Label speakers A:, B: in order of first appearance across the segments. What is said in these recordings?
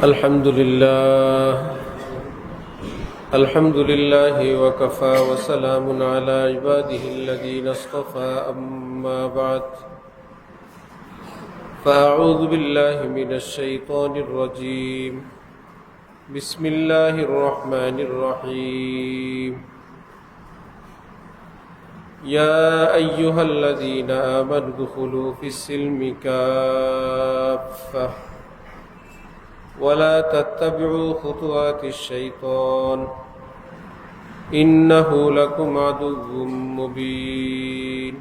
A: الحمد لله وكفى وسلام على عباده الذين اصطفى أما بعد فأعوذ بالله من الشيطان الرجيم بسم الله الرحمن الرحيم يا أيها الذين آمنوا ادخلوا في السلم كافة ولا تتبعوا خطوات الشيطان إنه لكم عدو مبين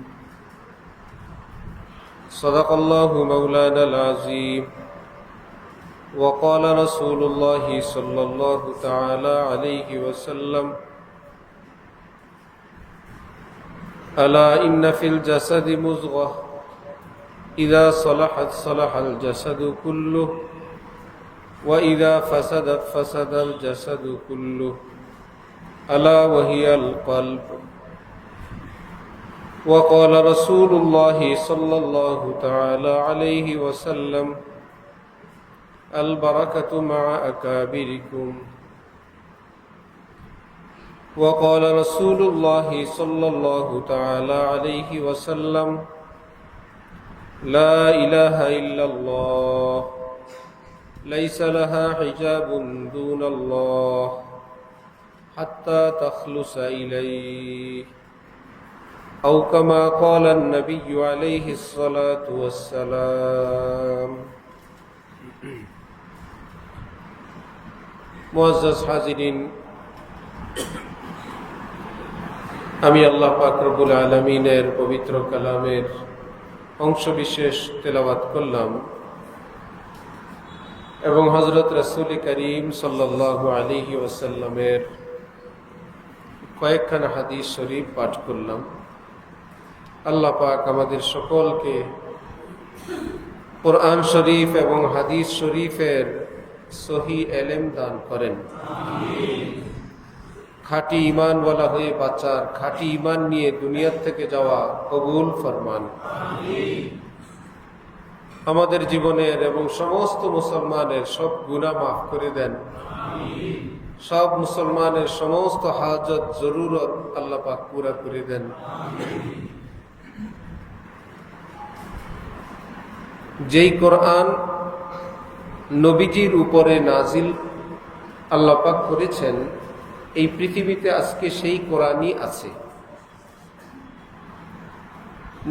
A: صدق الله مولانا العظيم وقال رسول الله صلى الله تعالى عليه وسلم ألا إن في الجسد مضغة إذا صلحت صلح الجسد كله وإذا فسدت فسد الجسد كله ألا وهي القلب وقال رسول الله صلى الله تعالى عليه وسلم البركة مع أكابركم وقال رسول الله صلى الله تعالى عليه وسلم لا إله إلا الله ليس لها حجاب دون الله حتى تخلص إليه أو كما قال النبي عليه الصلاة والسلام মুআজ্জাজ হাজিরিন, আমি আল্লাহ পাক রব্বুল আলামিনের পবিত্র কালামের অংশবিশেষ তেলাওয়াত করলাম এবং হযরত রাসূল করিম সাল্লাল্লাহু আলাইহি ওয়াসাল্লামের কয়েকখানা হাদিস শরীফ পাঠ করলাম। আল্লাহ পাক আমাদের সকলকে কোরআন শরীফ এবং হাদিস শরীফের সহি এলেম দান করেন। খাঁটি ঈমানওয়ালা হয়ে বাঁচার, খাঁটি ঈমান নিয়ে দুনিয়ার থেকে যাওয়া কবুল ফরমান। আমাদের জীবনের এবং সমস্ত মুসলমানের সব গুনাহ মাফ করে দেন। সব মুসলমানের সমস্ত হাজত জরুরত আল্লাহ পাক পুরা করে দেন। যেই কোরআন নবীজির উপরে নাজিল আল্লাহ পাক করেছেন, এই পৃথিবীতে আজকে সেই কোরআনই আছে।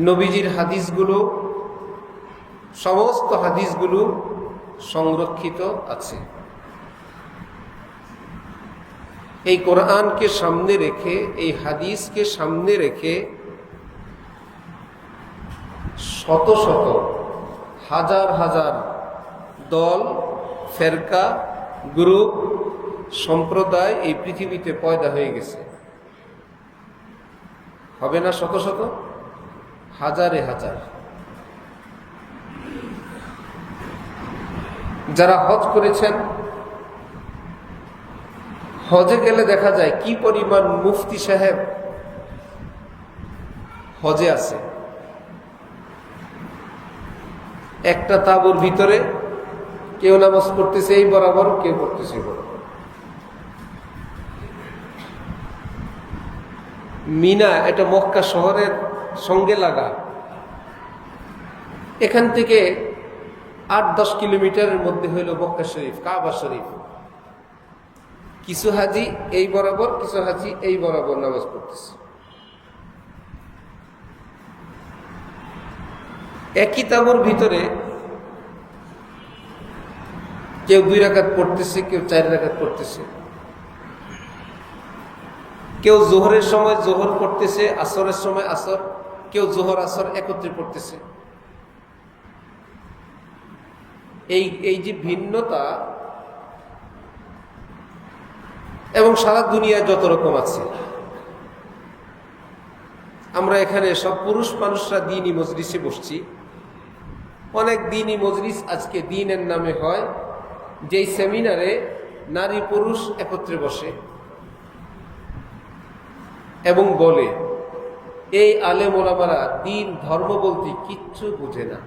A: নবীজির হাদিসগুলো, সমস্ত হাদিসগুলো সংরক্ষিত আছে। এই কোরআনকে সামনে রেখে, এই হাদিসকে সামনে রেখে শত শত হাজার হাজার দল, ফেরকা, গ্রুপ, সম্প্রদায় এই পৃথিবীতে পয়দা হয়ে গেছে। হবে না শত শত, হাজারে হাজার। যারা হজ করেছেন, হজে গেলে দেখা যায় কি পরিমাণ মুফতি সাহেব হজে আছে। একটা তাঁবুর ভিতরে কেউ নামাজ পড়তেছে এই বরাবর, কেউ পড়তেছে বরাবর। মিনা এটা মক্কা শহরের সঙ্গে লাগা। এখান থেকে ৮-১০ কিলোমিটারের মধ্যে হইল মক্কা শরীফ, কাবা শরীফ। কিছু হাজি এই বরাবর, কিছু হাজি এই বরাবর নামাজ পড়তেছে। একই তাঁবুর ভিতরে কেউ ২ রাকাত পড়তেছে, কেউ ৪ রাকাত পড়তেছে। কেউ জোহরের সময় জোহর পড়তেছে, আসরের সময় আসর, কেউ জোহর আসর একত্রে পড়তেছে। এই যে ভিন্নতা, এবং সারা দুনিয়ায় যত রকম আছে। আমরা এখানে সব পুরুষ মানুষরা দ্বীনি মজলিসে বসছি। অনেক দ্বীনি মজলিস আজকে দ্বীনের নামে হয়, যেই সেমিনারে নারী পুরুষ একত্রে বসে এবং বলে এই আলেম ওলামারা দ্বীন ধর্ম বলতে কিচ্ছু বুঝে না,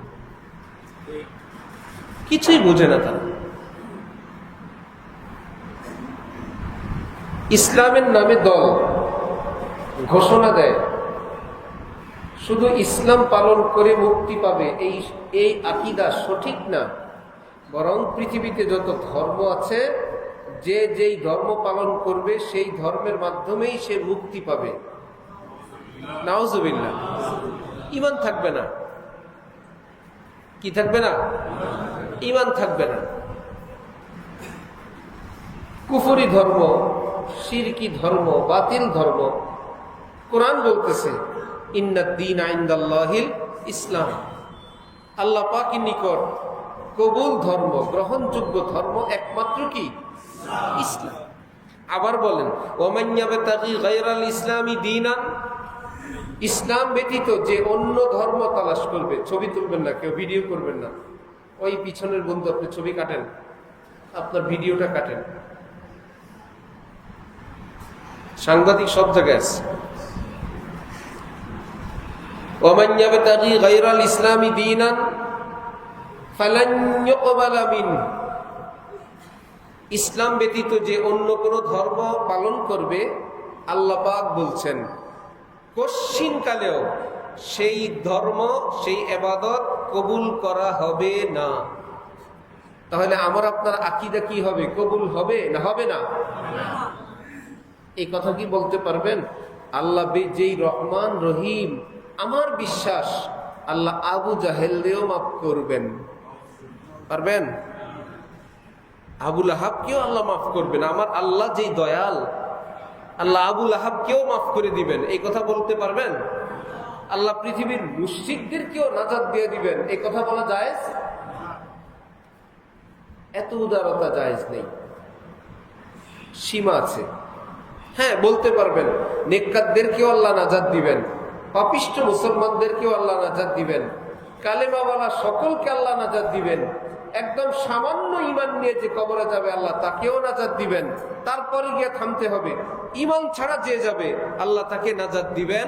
A: কিছুই বুঝে না তারা। ইসলামের নামে দল ঘোষণা দেয় শুধু ইসলাম পালন করে মুক্তি পাবে, এই আকীদা সঠিক না। বরং পৃথিবীতে যত ধর্ম আছে, যে যেই ধর্ম পালন করবে সেই ধর্মের মাধ্যমেই সে মুক্তি পাবে। নাউজুবিল্লাহ। ঈমান থাকবে না। কি থাকবে না? ঈমান থাকবে না। কুফরি ধর্ম, শিরকি ধর্ম, বাতিল ধর্ম। কোরআন বলতেছে ইন্নাদ-দীন ইনদাল্লাহিল ইসলাম। আল্লাহ পাকের নিকট কবুল ধর্ম, গ্রহণযোগ্য ধর্ম একমাত্র কি? ইসলাম। আবার বলেন ওমান ইয়াবতাগি গায়রাল ইসলামি দীনান, ইসলাম ব্যতীত যে অন্য ধর্ম তালাশ করবে। ছবি তুলবেন না, কেউ ভিডিও করবেন না। ওই পিছনের বন্ধু আপনি ছবি কাটেন, আপনার ভিডিওটা কাটেন। সাংবাদিক সব জায়গায় আছে। ওমান ইয়াবতাগি গায়রাল ইসলামি দীনান ফালান ইউকবালা মিনহু, ইসলাম ব্যতীত যে অন্য কোন ধর্ম পালন করবে, আল্লাহ পাক বলছেন কশ্চিনকালেও সেই ধর্ম, সেই ইবাদত কবুল করা হবে না। তাহলে আমার আপনার আকীদা কি হবে? কবুল হবে না হবে না? এই কথা কি বলতে পারবেন? আল্লাহ যেই রহমান রহিম, আমার বিশ্বাস আল্লাহ আবু জাহেলকেও মাফ করবেন। পারবেন? আবুল আহাবকেও আল্লাহ মাফ করবেন। আমার আল্লাহ যেই দয়াল, আল্লাহ আবুল আহাবকেও মাফ করে দিবেন। এই কথা বলতে পারবেন? আল্লাহ পৃথিবীর মুশরিকদেরকেও নাজাত দিয়ে দিবেন। এই কথা বলা জায়েজ? এত উদারতা জায়েজ নেই, সীমা আছে। হ্যাঁ, বলতে পারবেন নেককারদেরকেও আল্লাহ নাজাত দিবেন, পাপিষ্ঠ মুসলমানদেরকেও আল্লাহ নাজাত দিবেন, কালেমাওয়ালা সকলকে আল্লাহ নাজাত দিবেন। একদম সামান্য ঈমান নিয়ে যে কবরে যাবে আল্লাহ তাকেও নাজাত দিবেন। তারপরে গিয়ে থামতে হবে। ঈমান ছাড়া যে যাবে আল্লাহ তাকে নাজাত দিবেন।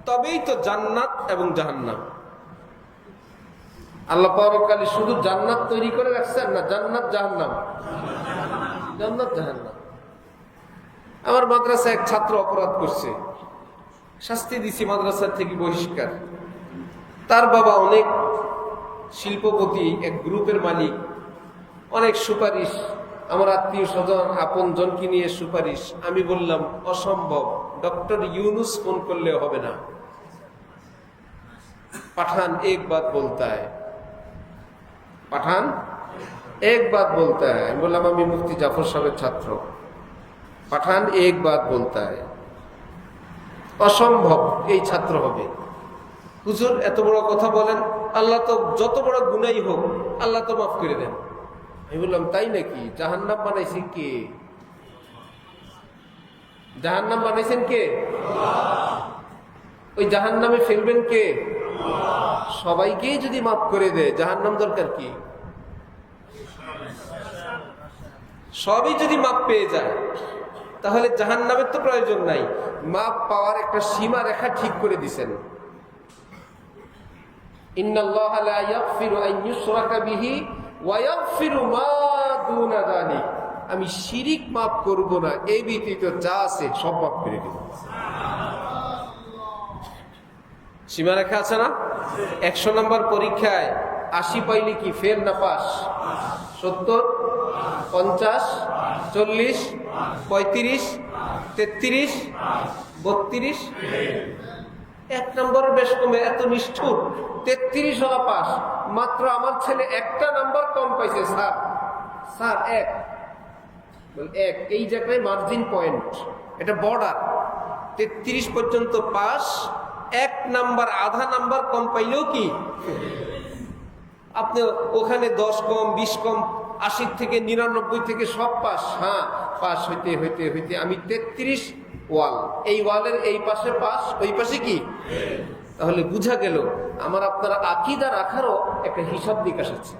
A: তবেই তো জান্নাত এবং জাহান্নাম। আল্লাহ পরকালে শুধু জান্নাত তৈরি করে রাখছেন না, জান্নাত জাহান্নাম, জান্নাত জাহান্নাম। আমার মাদ্রাসায় এক ছাত্র অপরাধ করছে, শাস্তি দিছি, মাদ্রাসার থেকে বহিষ্কার। তার বাবা অনেক শিল্পপতি, এক গ্রুপের মালিক, অনেক সুপারিশ, আমার আত্মীয় স্বজন আপন জনকে নিয়ে সুপারিশ। আমি বললাম অসম্ভব, ডক্টর ইউনুস ফোন করলে হবে না। পাঠান এক বাত বলতা है, পাঠান এক বাত বলতা है। আমি বললাম আমি মুফতি জাফর সাহেবের ছাত্র, পাঠান এক বাত বলতা है। অসম্ভব এই ছাত্র হবে। হুজুর এত বড় কথা বলেন, আল্লাহ তো যত বড় গুনাই হোক আল্লাহ তো মাফ করে দেন। আমি বললাম তাই নাকি? জাহান্নাম বানাইছে কে? জাহান্নাম বানাইছেন কে? ওই জাহান্নামে ফেলবেন কে? সবাইকেই যদি মাফ করে দেয় জাহান্নাম দরকার কি? সবই যদি মাফ পেয়ে যায় তাহলে জাহান্নামের তো প্রয়োজন নাই। মাফ পাওয়ার একটা সীমা রেখা ঠিক করে দিছেন। ইন্নাল্লাহা লা ইয়াগফিরু আন ইউশরাকা বিহি ওয়া ইয়াগফিরু মা দুনা যালিক। আমি শিরিক মাফ করব না, এই ব্যতীত যা আছে সব মাফ করে দেব। সীমা রেখা আছে না? 100 নম্বর পরীক্ষায় 80 পাইলে কি ফেল না পাস? 70, 50, 40, 35, 33, 32। 1 নম্বর বেশ কমে, এত নিষ্ঠুর। 33 হলা পাস, মাত্র আমার ছেলে একটা নাম্বার কম পাইছে। স্যার স্যার এক, এই জায়গায় মার্জিন পয়েন্ট, এটা বর্ডার। 33 পর্যন্ত পাস, 1 নাম্বার আধা নাম্বার কম পাইলেও কি আপনি ওখানে 10 কম, 20 কম, 80 থেকে 99 থেকে সব পাস। হ্যাঁ, পাস হইতে হইতে হইতে আমি 33 ওয়াল, এই ওয়ালের এই পাশে পাস, ওই পাশে কি? তাহলে বুঝা গেল আমার আপনারা আকীদা রাখারও একটা হিসাব নিকাশ আছে।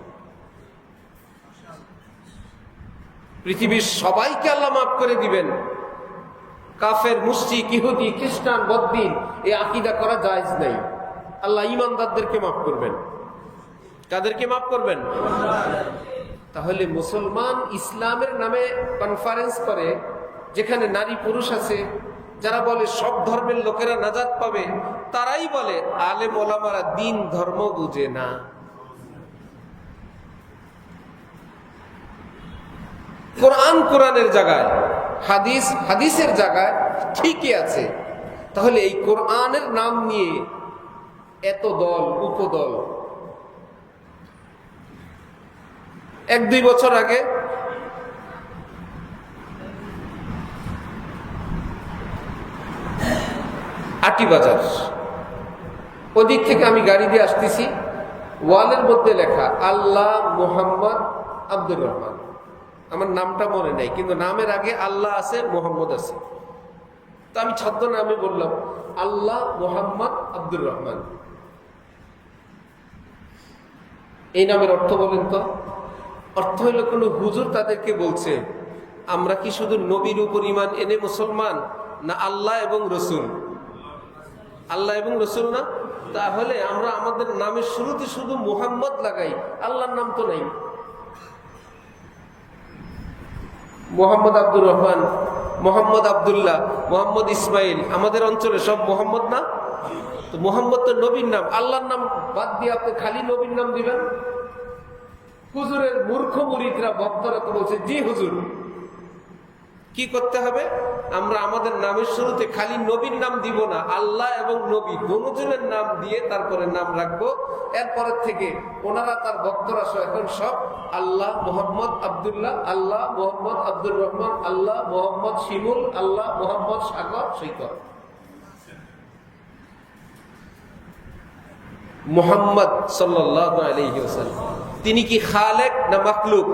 A: পৃথিবীর সবাইকে আল্লাহ মাফ করে দিবেন। কাফের, মুশরিক, ইহুদি, খ্রিস্টান, বদ্দিন এই আকীদা করা জায়েজ নাই। আল্লাহ ঈমানদারদেরকে মাফ করবেন। কাদেরকে মাফ করবেন? তাহলে মুসলমান ইসলামের নামে কনফারেন্স করে, যেখানে নারী পুরুষ আছে, যারা বলে সব ধর্মের লোকেরা নাজাত পাবে, তারাই বলে আলেম ওলামারা দিন ধর্ম বুঝে না। কোরআন কোরআনের জায়গায়, হাদিস হাদিসের জায়গায় ঠিকই আছে। তাহলে এই কোরআনের নাম নিয়ে এত দল উপদল। 1-2 বছর আগে আটিবাজার ওদিক থেকে আমি গাড়ি দিয়ে আসতেছি, ওয়ালের মধ্যে লেখা আল্লাহ মোহাম্মদ আব্দুর রহমান। আমার নামটা মনে নেই, কিন্তু নামের আগে আল্লাহ আছে, মোহাম্মদ আছে। তো আমি ছদ্মনামে বললাম আল্লাহ মোহাম্মদ আব্দুর রহমান। এই নামের অর্থ বলেন তো? অর্থ হইল কোন হুজুর তাদেরকে বলছে আমরা কি শুধু নবীর উপর ঈমান এনে মুসলমান, না আল্লাহ এবং রসুল? আল্লাহ এবং রসুল না? তাহলে আমরা আমাদের নামের শুরুতে শুধু মুহাম্মদ লাগাই, আল্লাহর নাম তো নাই। মোহাম্মদ আব্দুর রহমান, মোহাম্মদ আব্দুল্লাহ, মোহাম্মদ ইসমাইল, আমাদের অঞ্চলে সব মোহাম্মদ না? তো মোহাম্মদ তো নবীর নাম, আল্লাহর নাম বাদ দিয়ে আপনি খালি নবীর নাম দিবেন? হুজুরের মূর্খ মুরিদরা ভক্তরা তো বলছে জি হুজুর। কি করতে হবে? আমরা আমাদের নামের শুরুতে খালি নবীর নাম দিব না, আল্লাহ এবং নবী দুজনের নাম দিয়ে তারপরে নাম রাখবো। এরপরের থেকে ওনারা তার ভক্তরা এখন সব আল্লাহ মোহাম্মদ আব্দুল্লাহ, আল্লাহ মোহাম্মদ আব্দুর রহমান, আল্লাহ মোহাম্মদ শিমুল, আল্লাহ মোহাম্মদ সাগর সৈকত। মুহাম্মদ সাল্লাল্লাহু আলাইহি ওয়াসাল্লাম তিনি কি খালেক না মাখলুক?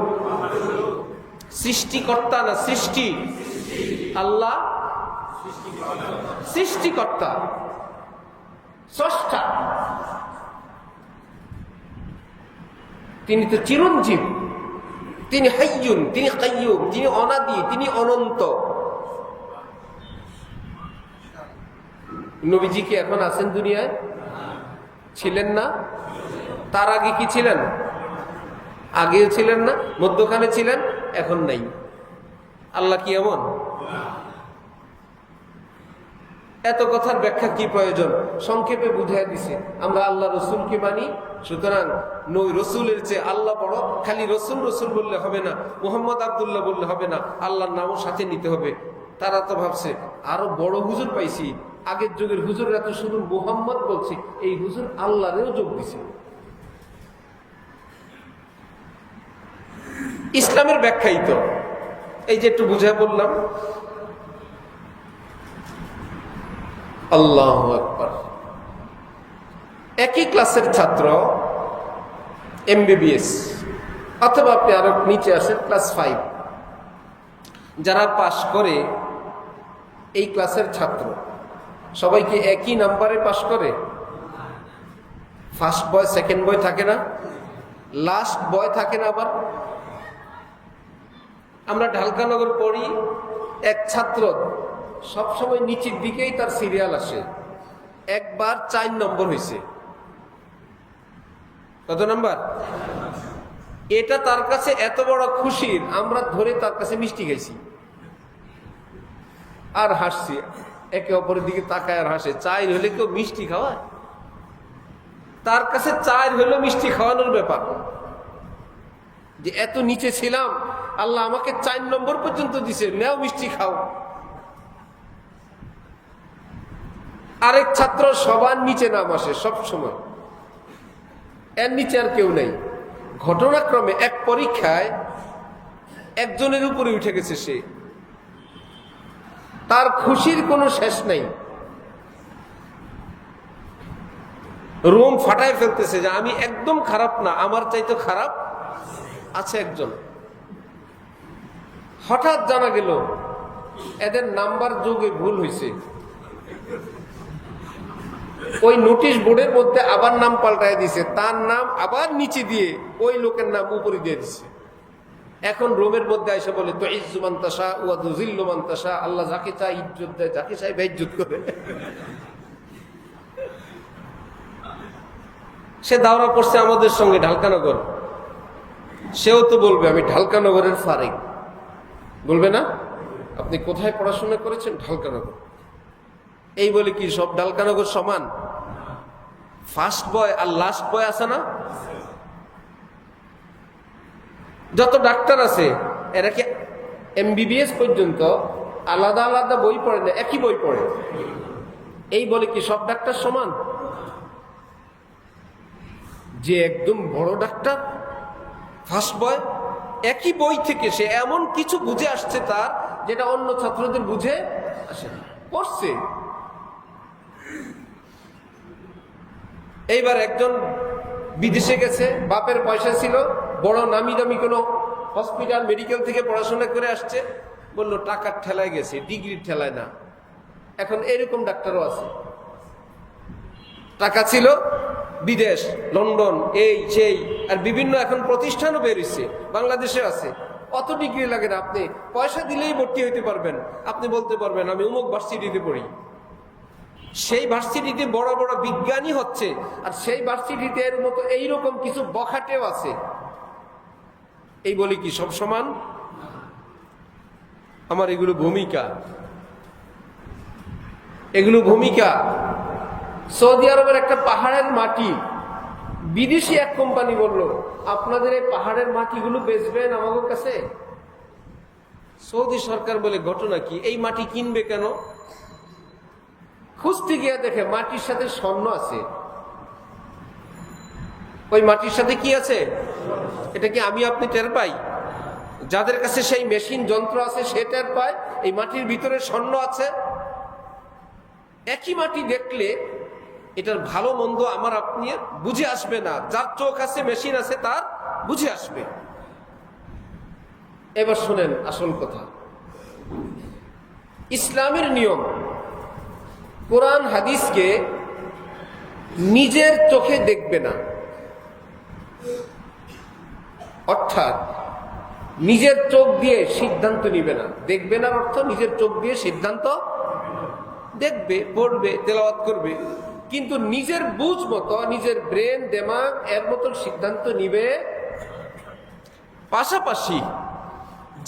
A: সৃষ্টিকর্তা না সৃষ্টি? আল্লাহ সৃষ্টিকর্তা, স্রষ্টা। তিনি তো চিরঞ্জীব, তিনি হাইয়ুন, তিনি কাইয়ুম, তিনি অনাদি, তিনি অনন্ত। নবীজি কি এখন আছেন দুনিয়ায়? ছিলেন না? তার আগে কি ছিলেন? আগেও ছিলেন না, মধ্যখানে ছিলেন, এখন নাই। আল্লাহ কি এমন? এত কথার ব্যাখ্যা কি প্রয়োজন? সংক্ষেপে বুঝাই দিছে। আমরা আল্লাহ রসুলকে মানি, সুতরাং রসুলের চেয়ে আল্লাহ বড়। খালি রসুল রসুল বললে হবে না, মোহাম্মদ আব্দুল্লাহ বললে হবে না, আল্লাহর নামও সাথে নিতে হবে। তারা তো ভাবছে আরো বড় হুজুর পাইছি, আগের যুগের হুজুররা তো শুধু মোহাম্মদ বলছে, এই হুজুর আল্লাহরেও যোগ দিছে। ইসলামের ব্যাখ্যাই তো এই যে একটু বুঝায় বললাম। আল্লাহু আকবার। একই ক্লাসের ছাত্র MBBS, অথবা আপনি আরো নিচে আসেন ক্লাস 5, যারা পাশ করে এই ক্লাসের ছাত্র সবাইকে একই নাম্বারে পাশ করে? ফার্স্ট বয়, সেকেন্ড বয় থাকে না? লাস্ট বয় থাকে না? আবার আমরা ঢালকানগর পড়ি, এক ছাত্র সবসময় নিচের দিকেই তার সিরিয়াল আসে, একবার 4 নম্বর হয়েছে। কত নাম্বার? এটা তার কাছে এত বড় খুশির, আমরা ধরে তার কাছে মিষ্টি খাইছি আর হাসছি, একে অপরের দিকে তাকায় আর হাসে। 4 হলে কেউ মিষ্টি খাওয়ায়? তার কাছে 4 হলো মিষ্টি খাওয়ানোর ব্যাপার। যে এত নিচে ছিলাম, আল্লাহ আমাকে 4 নম্বর পর্যন্ত দিছে, নেও মিষ্টি খাও। আরেক ছাত্র সবার নিচে নাম আসে সব সময়, এর নিচে আর কেউ নেই। ঘটনাক্রমে এক পরীক্ষায় একজনের উপরে উঠে গেছে সে, তার খুশির কোনো শেষ নাই। রুম ফাটায় ফেলতেছে যে আমি একদম খারাপ না, আমার চাইতে খারাপ আছে একজন। হঠাৎ জানা গেল এদের নাম্বার যোগে ভুল হয়েছে। ওই নোটিশ বোর্ডের মধ্যে আবার নাম পাল্টায় দিছে, তার নাম আবার নিচে দিয়ে ওই লোকের নাম উপরে দিয়ে দিছে। এখন রোমের মধ্যে এসে বলে তো ইজ্জু মান তাশা ওয়া তুযিল্লু মান তাশা, আল্লাহ যাকে চায় ইজ্জত দেয়, যাকে চায় বেইজ্জত করে। সে দাওরা করছে আমাদের সঙ্গে ঢালকানগর, সেও তো বলবে আমি ঢালকানগরের ফারিক, বলবে না? আপনি কোথায় পড়াশোনা করেছেন? ঢালকানগর। এই বলে কি সব ঢালকানগর সমান? ফার্স্ট বয় আর লাস্ট বয় আছে না? যত ডাক্তার আছে এরা কি MBBS পর্যন্ত আলাদা আলাদা বই পড়ে না, একই বই পড়ে? এই বলে কি সব ডাক্তার সমান? যে একদম বড় ডাক্তার ফার্স্ট বয়, একই বই থেকে সে এমন কিছু বুঝে আসছে তার, যেটা অন্য ছাত্রদের বুঝে আসে না, পড়ছে। এইবার একজন বিদেশে গেছে, বাপের পয়সা ছিল, বড় নামি দামি কোনো হসপিটাল মেডিকেল থেকে পড়াশোনা করে আসছে, বললো টাকার ঠেলায় গেছে, ডিগ্রির ঠেলায় না। এখন এরকম ডাক্তারও আছে, টাকা ছিল, বিদেশ, লন্ডন, এই সেই, আর বিভিন্ন এখন প্রতিষ্ঠানও বেরিয়েছে, বাংলাদেশে আছে। অত ডিগ্রি লাগে না, আপনি পয়সা দিলেই ভর্তি হইতে পারবেন। আপনি বলতে পারবেন আমি অমুক ভার্সিটিতে পড়ি, সেই ভার্সিটিতে বড় বড় বিজ্ঞানী হচ্ছে, আর সেই ভার্সিটিতে এর মতো এইরকম কিছু বখাটেও আছে। এই বলি কি সব সমান? আমার এগুলো ভূমিকা, এগুলো ভূমিকা। সৌদি আরবের একটা পাহাড়ের মাটি, বিদেশি এক কোম্পানি বলল আপনাদের এই পাহাড়ের মাটিগুলো বেচবেন আমাদের কাছে। সৌদি সরকার বলে ঘটনা কি, এই মাটি কিনবে কেন? খুঁজতে গিয়ে দেখে মাটির সাথে স্বর্ণ আছে। ওই মাটির সাথে কি আছে? এটা কি আমি আপনি টের পাই? যাদের কাছে সেই মেশিন যন্ত্র আছে সে টের পায় এই মাটির ভিতরে স্বর্ণ আছে। একই মাটি দেখলে এটার ভালো মন্দ আমার আপনি বুঝে আসবে না, যার চোখ আছে মেশিন আছে তার বুঝে আসবে। এবার শুনেন আসল কথা, ইসলামের নিয়ম কোরআন হাদিসকে নিজের চোখে দেখবে না, অর্থাৎ নিজের চোখ দিয়ে সিদ্ধান্ত নিবে না। দেখবে না অর্থ নিজের চোখ দিয়ে সিদ্ধান্ত দেখবে, পড়বে, তেলাওয়াত করবে, কিন্তু নিজের বুঝ মতো, নিজের ব্রেন দেমাগ এর মতন সিদ্ধান্ত নিবে। পাশাপাশি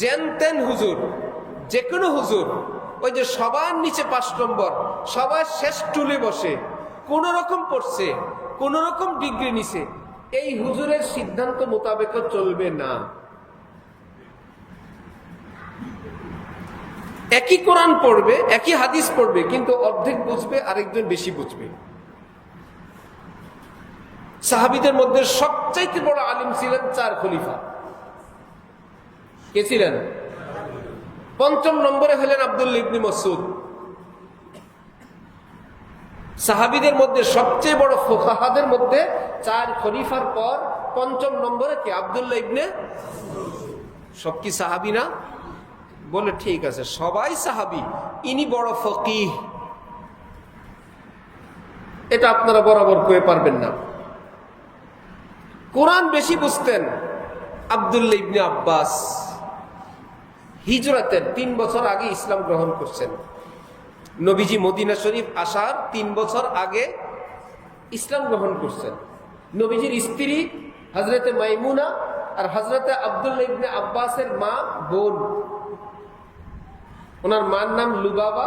A: যেন তেন হুজুর, যে কোনো হুজুর, ওই যে সবার নিচে 5 নম্বর, সবার শেষ টুলে বসে কোন রকম পড়ছে, কোন রকম ডিগ্রি নিছে, এই হুজুরের সিদ্ধান্ত মোতাবেক চলবে না। একই কোরআন পড়বে, একই হাদিস পড়বে, কিন্তু অর্ধেক বুঝবে, আরেকজন বেশি বুঝবে। সাহাবীদের মধ্যে সবচাইতে বড় আলিম ছিলেন 4 খলিফা। কে ছিলেন? 5ম নম্বরে হলেন আব্দুল্লাহ ইবনে মাসউদ। সাহাবীদের মধ্যে সবচেয়ে বড় ফুকাহাদের মধ্যে 4 খলিফার পর 5ম নম্বরে কে? আব্দুল্লাহ ইবনে। সব কি সাহাবী না? বলে ঠিক আছে, সবাই সাহাবী, ইনি বড় ফকিহ। এটা আপনারা বরাবর কয়ে পারবেন না। কোরআন বেশি বুঝতেন আব্দুল্লাহ ইবনে আব্বাস। হিজরতের 3 বছর আগে ইসলাম গ্রহণ করছেন। নবীজি মদিনা শরীফ আসার 3 বছর আগে ইসলাম গ্রহণ করছেন। নবীজির স্ত্রী হযরতে মাইমুনা আর হযরতে আব্দুল্লাহ ইবনে আব্বাসের মা বোন। ওনার মার নাম লুবাবা,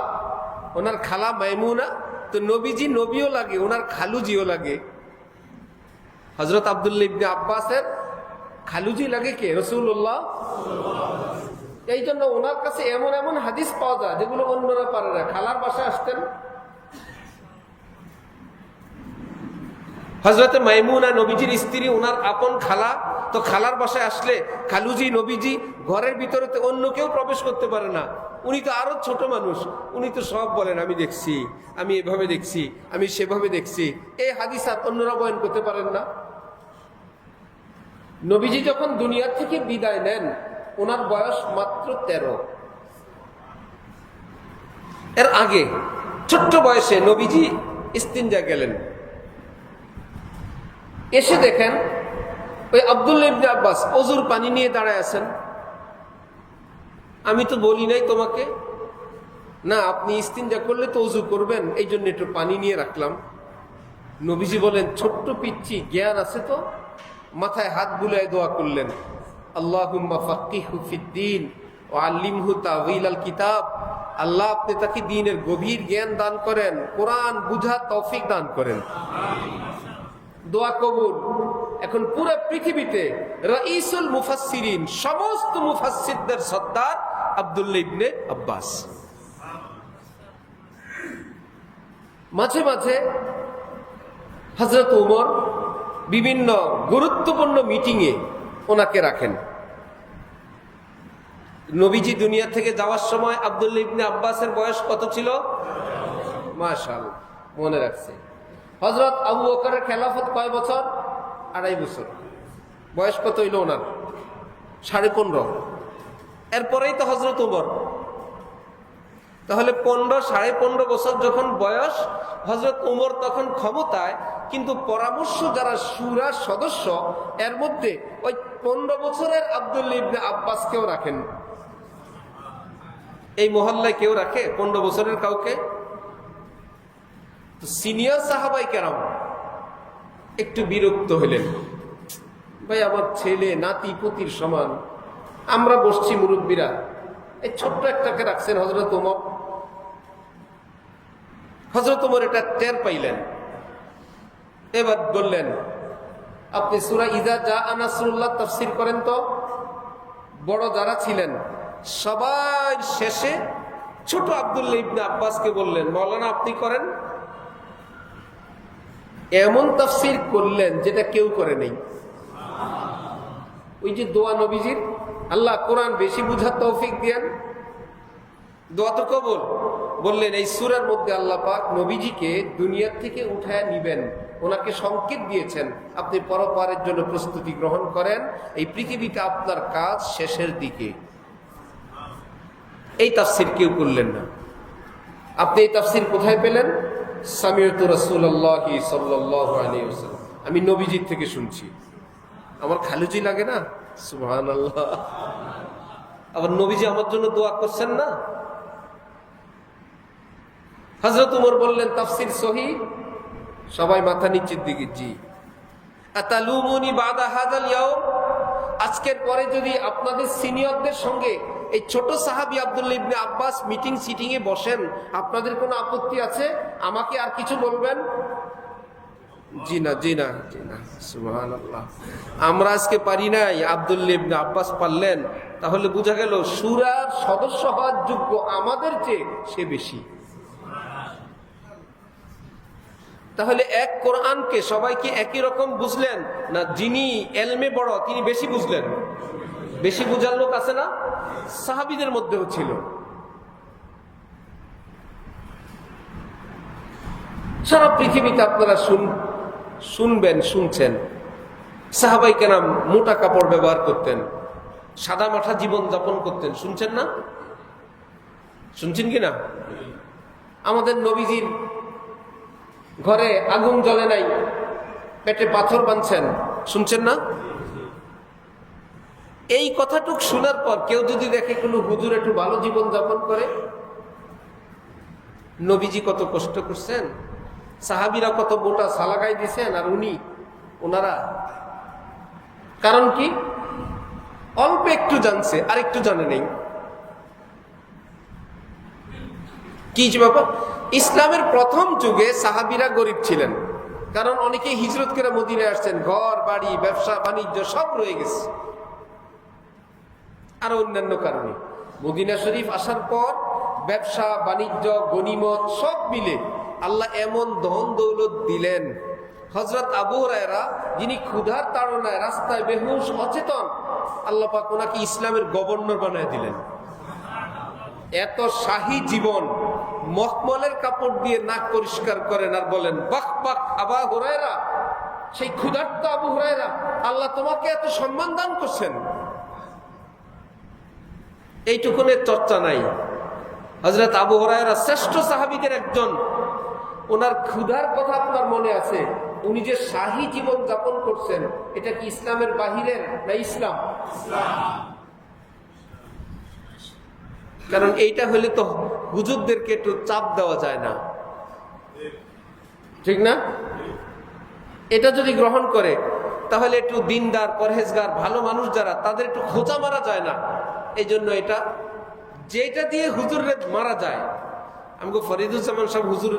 A: ওনার খালা মাইমুনা। তো নবীজি নবীও লাগে, ওনার খালুজিও লাগে। হযরত আব্দুল্লাহ ইবনে আব্বাসের খালুজি লাগে কে? রাসূলুল্লাহ। এই জন্য ওনার কাছে এমন এমন হাদিস পাওয়া যায় যেগুলো অন্যরা পারে না। খালার বাসায় আসতেন হযরতে মাইমুনা, নবীজির স্ত্রী, ওনার আপন খালা। তো খালার বাসায় আসলে খালুজি, নবীজি ঘরের ভিতরে তো অন্য কেউ প্রবেশ করতে পারে না। উনি তো আরো ছোট মানুষ, উনি তো সব বলেন আমি দেখছি, আমি এভাবে দেখছি, আমি সেভাবে দেখছি। এই হাদিসাত অন্যরা বয়ান করতে পারেন না। নবীজি যখন দুনিয়া থেকে বিদায় নেন ওনার বয়স মাত্র 13। এর আগে ছোট্ট বয়সে নবীজি ইস্তিনজা গেলেন। এসে দেখেন ওই আব্দুল্লাহ ইবনে আব্বাস ওযুর পানি নিয়ে দাঁড়ায় আছেন। আমি তো বলি নাই তোমাকে, না আপনি ইস্তিনজা করলে তো ওযু করবেন, এই জন্য একটু পানি নিয়ে রাখলাম। নবীজি বলেন ছোট্ট পিচ্চি, জ্ঞান আছে তো? মাথায় হাত বুলায় দোয়া করলেন, আল্লাহুম্মা ফাক্কিহু ফিদ্দীন ও আল্লিমহু তাউইলাল কিতাব, আল্লাহ আপনি তাকে দ্বীনের গভীর জ্ঞান দান করেন, কোরআন বুঝার তৌফিক দান করেন। দোয়া কবুল। এখন পুরো পৃথিবীতে রাইসুল মুফাসসিরিন, সমস্ত মুফাসসিরদের সর্দার আব্দুল্লাহ ইবনে আব্বাস। মাঝে মাঝে হযরত ওমর বিভিন্ন গুরুত্বপূর্ণ মিটিংয়ে ওনাকে রাখেন। নবীজি দুনিয়া থেকে যাওয়ার সময় আব্দুল্লাহ ইবনে আব্বাসের বয়স কত ছিল? মাশাআল্লাহ, মনে রাখছে। হযরত আবু বকরের খেলাফত কয় বছর? 2.5 বছর। বয়স কত হইল ওনার? 15.5। এরপরেই তো হযরত ওমর। তাহলে 15-15.5 বছর যখন বয়স, হযরত ওমর তখন ক্ষমতায়, কিন্তু পরামর্শ যারা শুরার সদস্য, এর মধ্যে ওই 15 বছরের আব্দুল্লাহ ইবনে আব্বাসকেও রাখেন। এই মহল্লায় কেউ রাখে 15 বছরের কাউকে? সিনিয়র সাহাবায়ে কেরাম একটু বিরক্ত হলেন, ভাই আমার ছেলে নাতি পুতির সমান, আমরা বসছি মুরব্বীরা, এই ছোট্ট একটাকে রাখছেন হযরত ওমর। হযরত ওমর এটা টের পাইলেন। এবার বললেন, আপনি সূরা ইযা জাআ নাসরুল্লাহ তাফসীর করেন তো। বড় যারা ছিলেন সবাই শেষে ছোট আব্দুল্লাহ ইবনে আব্বাসকে বললেন, মাওলানা আপনি করেন। এমন তাফসীর করলেন যেটা কেউ করে নাই। ওই যে দোয়া নবীজির, আল্লাহ কোরআন বেশি বুঝার তৌফিক দেন, দোয়া তো কবুল। বললেন এই সূরার মধ্যে আল্লাহ পাক নবীজিকে দুনিয়া থেকে উঠায় নিবেন, ওনাকে সংকেত দিয়েছেন, আপনি পরপারের জন্য প্রস্তুতি গ্রহণ করেন, এই পৃথিবীতে আপনার কাজ শেষের দিকে। এই তাফসীর কেউ করলেন না। আপনি এই তাফসীর কোথায় পেলেন? সামিউতু রাসূলুল্লাহি সাল্লাল্লাহু আলাইহি ওয়াসাল্লাম, আমি নবীজির থেকে শুনছি। আমার খালুজি লাগে না? সুবহানাল্লাহ। আবার নবীজি আমার জন্য দোয়া করছেন না? হযরত ওমর বললেন তাফসীর সহিহ। সবাই মাথা নিচের দিকে, জি। আতালুমুনি বাদা হাযাল ইয়াউম, আজকের পরে যদি আপনাদের সিনিয়রদের সঙ্গে এই ছোট সাহাবী আব্দুল্লাহ ইবনে আব্বাস মিটিং সিটিং এ বসেন, আপনাদের কোনো আপত্তি আছে? আমাকে আর কিছু বলবেন? জি না, জি না, জি না। সুবহানাল্লাহ। আমরা আজকে পারি নাই, আব্দুল্লাহ ইবনে আব্বাস পারলেন। তাহলে বোঝা গেল সূরার সদস্য হওয়ার যোগ্য আমাদের চেয়ে সে বেশি। তাহলে এক কোরআনকে সবাইকে একই রকম বুঝলেন না? যিনি এলমে বড় তিনি বেশি বুঝলেন। বেশি বুঝার লোক আছে না? সাহাবীদের মধ্যেও ছিল। সারা পৃথিবীতে আপনারা শুনবেন, শুনছেন, সাহাবায়ে কেরাম মোটা কাপড় ব্যবহার করতেন, সাদা মাঠা জীবন যাপন করতেন, শুনছেন না? শুনছেন কিনা? আমাদের নবীজির ঘরে আগুন জ্বলে নাই, পেটে পাথর বাঁধছেন, শুনছেন না? এই কথাটুক শোনার পর কেউ যদি দেখে কোনো হুজুর একটু ভালো জীবন যাপন করে, নবীজি কত কষ্ট করছেন, সাহাবীরা কত মোটা সালাগাই দিছেন, আর ওনারা কারণ কি? অল্প একটু জানছে আর একটু জানে নেই। কি ব্যাপার? ইসলামের প্রথম যুগে সাহাবীরা গরিব ছিলেন, কারণ অনেকে হিজরত করে মদিনায় আসছেন, ঘর বাড়ি ব্যবসা বাণিজ্য সব রয়ে গেছে, আর অন্যান্য কারণে। মদিনা শরীফ আসার পর ব্যবসা বাণিজ্য গনিমত সব মিলে আল্লাহ এমন ধন দৌলত দিলেন, হযরত আবু হুরায়রা যিনি ক্ষুধার তাড়নায় রাস্তায় বেহুশ অচেতন, আল্লাহ পাক ওনাকে ইসলামের গভর্নর বানায় দিলেন। এত শাহী জীবন, মখমলের কাপড় দিয়ে নাক পরিষ্কার করেন আর বলেন বাক বাক আবু হুরায়রা, সেই ক্ষুধার্ত আবু হুরায়রা, আল্লাহ তোমাকে এত সম্মান দান করছেন। এইটুকুনের চর্চা নাই। হযরত আবু হুরায়রা শ্রেষ্ঠ সাহাবীদের একজন, ওনার ক্ষুধার কথা আপনার মনে আছে? উনি যে শাহী জীবন যাপন করছেন, এটা কি ইসলামের বাহিরের না ইসলাম? কারণ এইটা হলে তো হুজুরদেরকে একটু চাপ দেওয়া যায় না, ঠিক না? এটা যদি গ্রহণ করে তাহলে একটু দিনদার পরহেজগার ভালো মানুষ যারা, তাদের একটু খোঁচা মারা যায় না? এই জন্য এটা যেটা দিয়ে হুজুর মারা যায়, আমাকে ফরিদুজ্জামান সাহেব হুজুর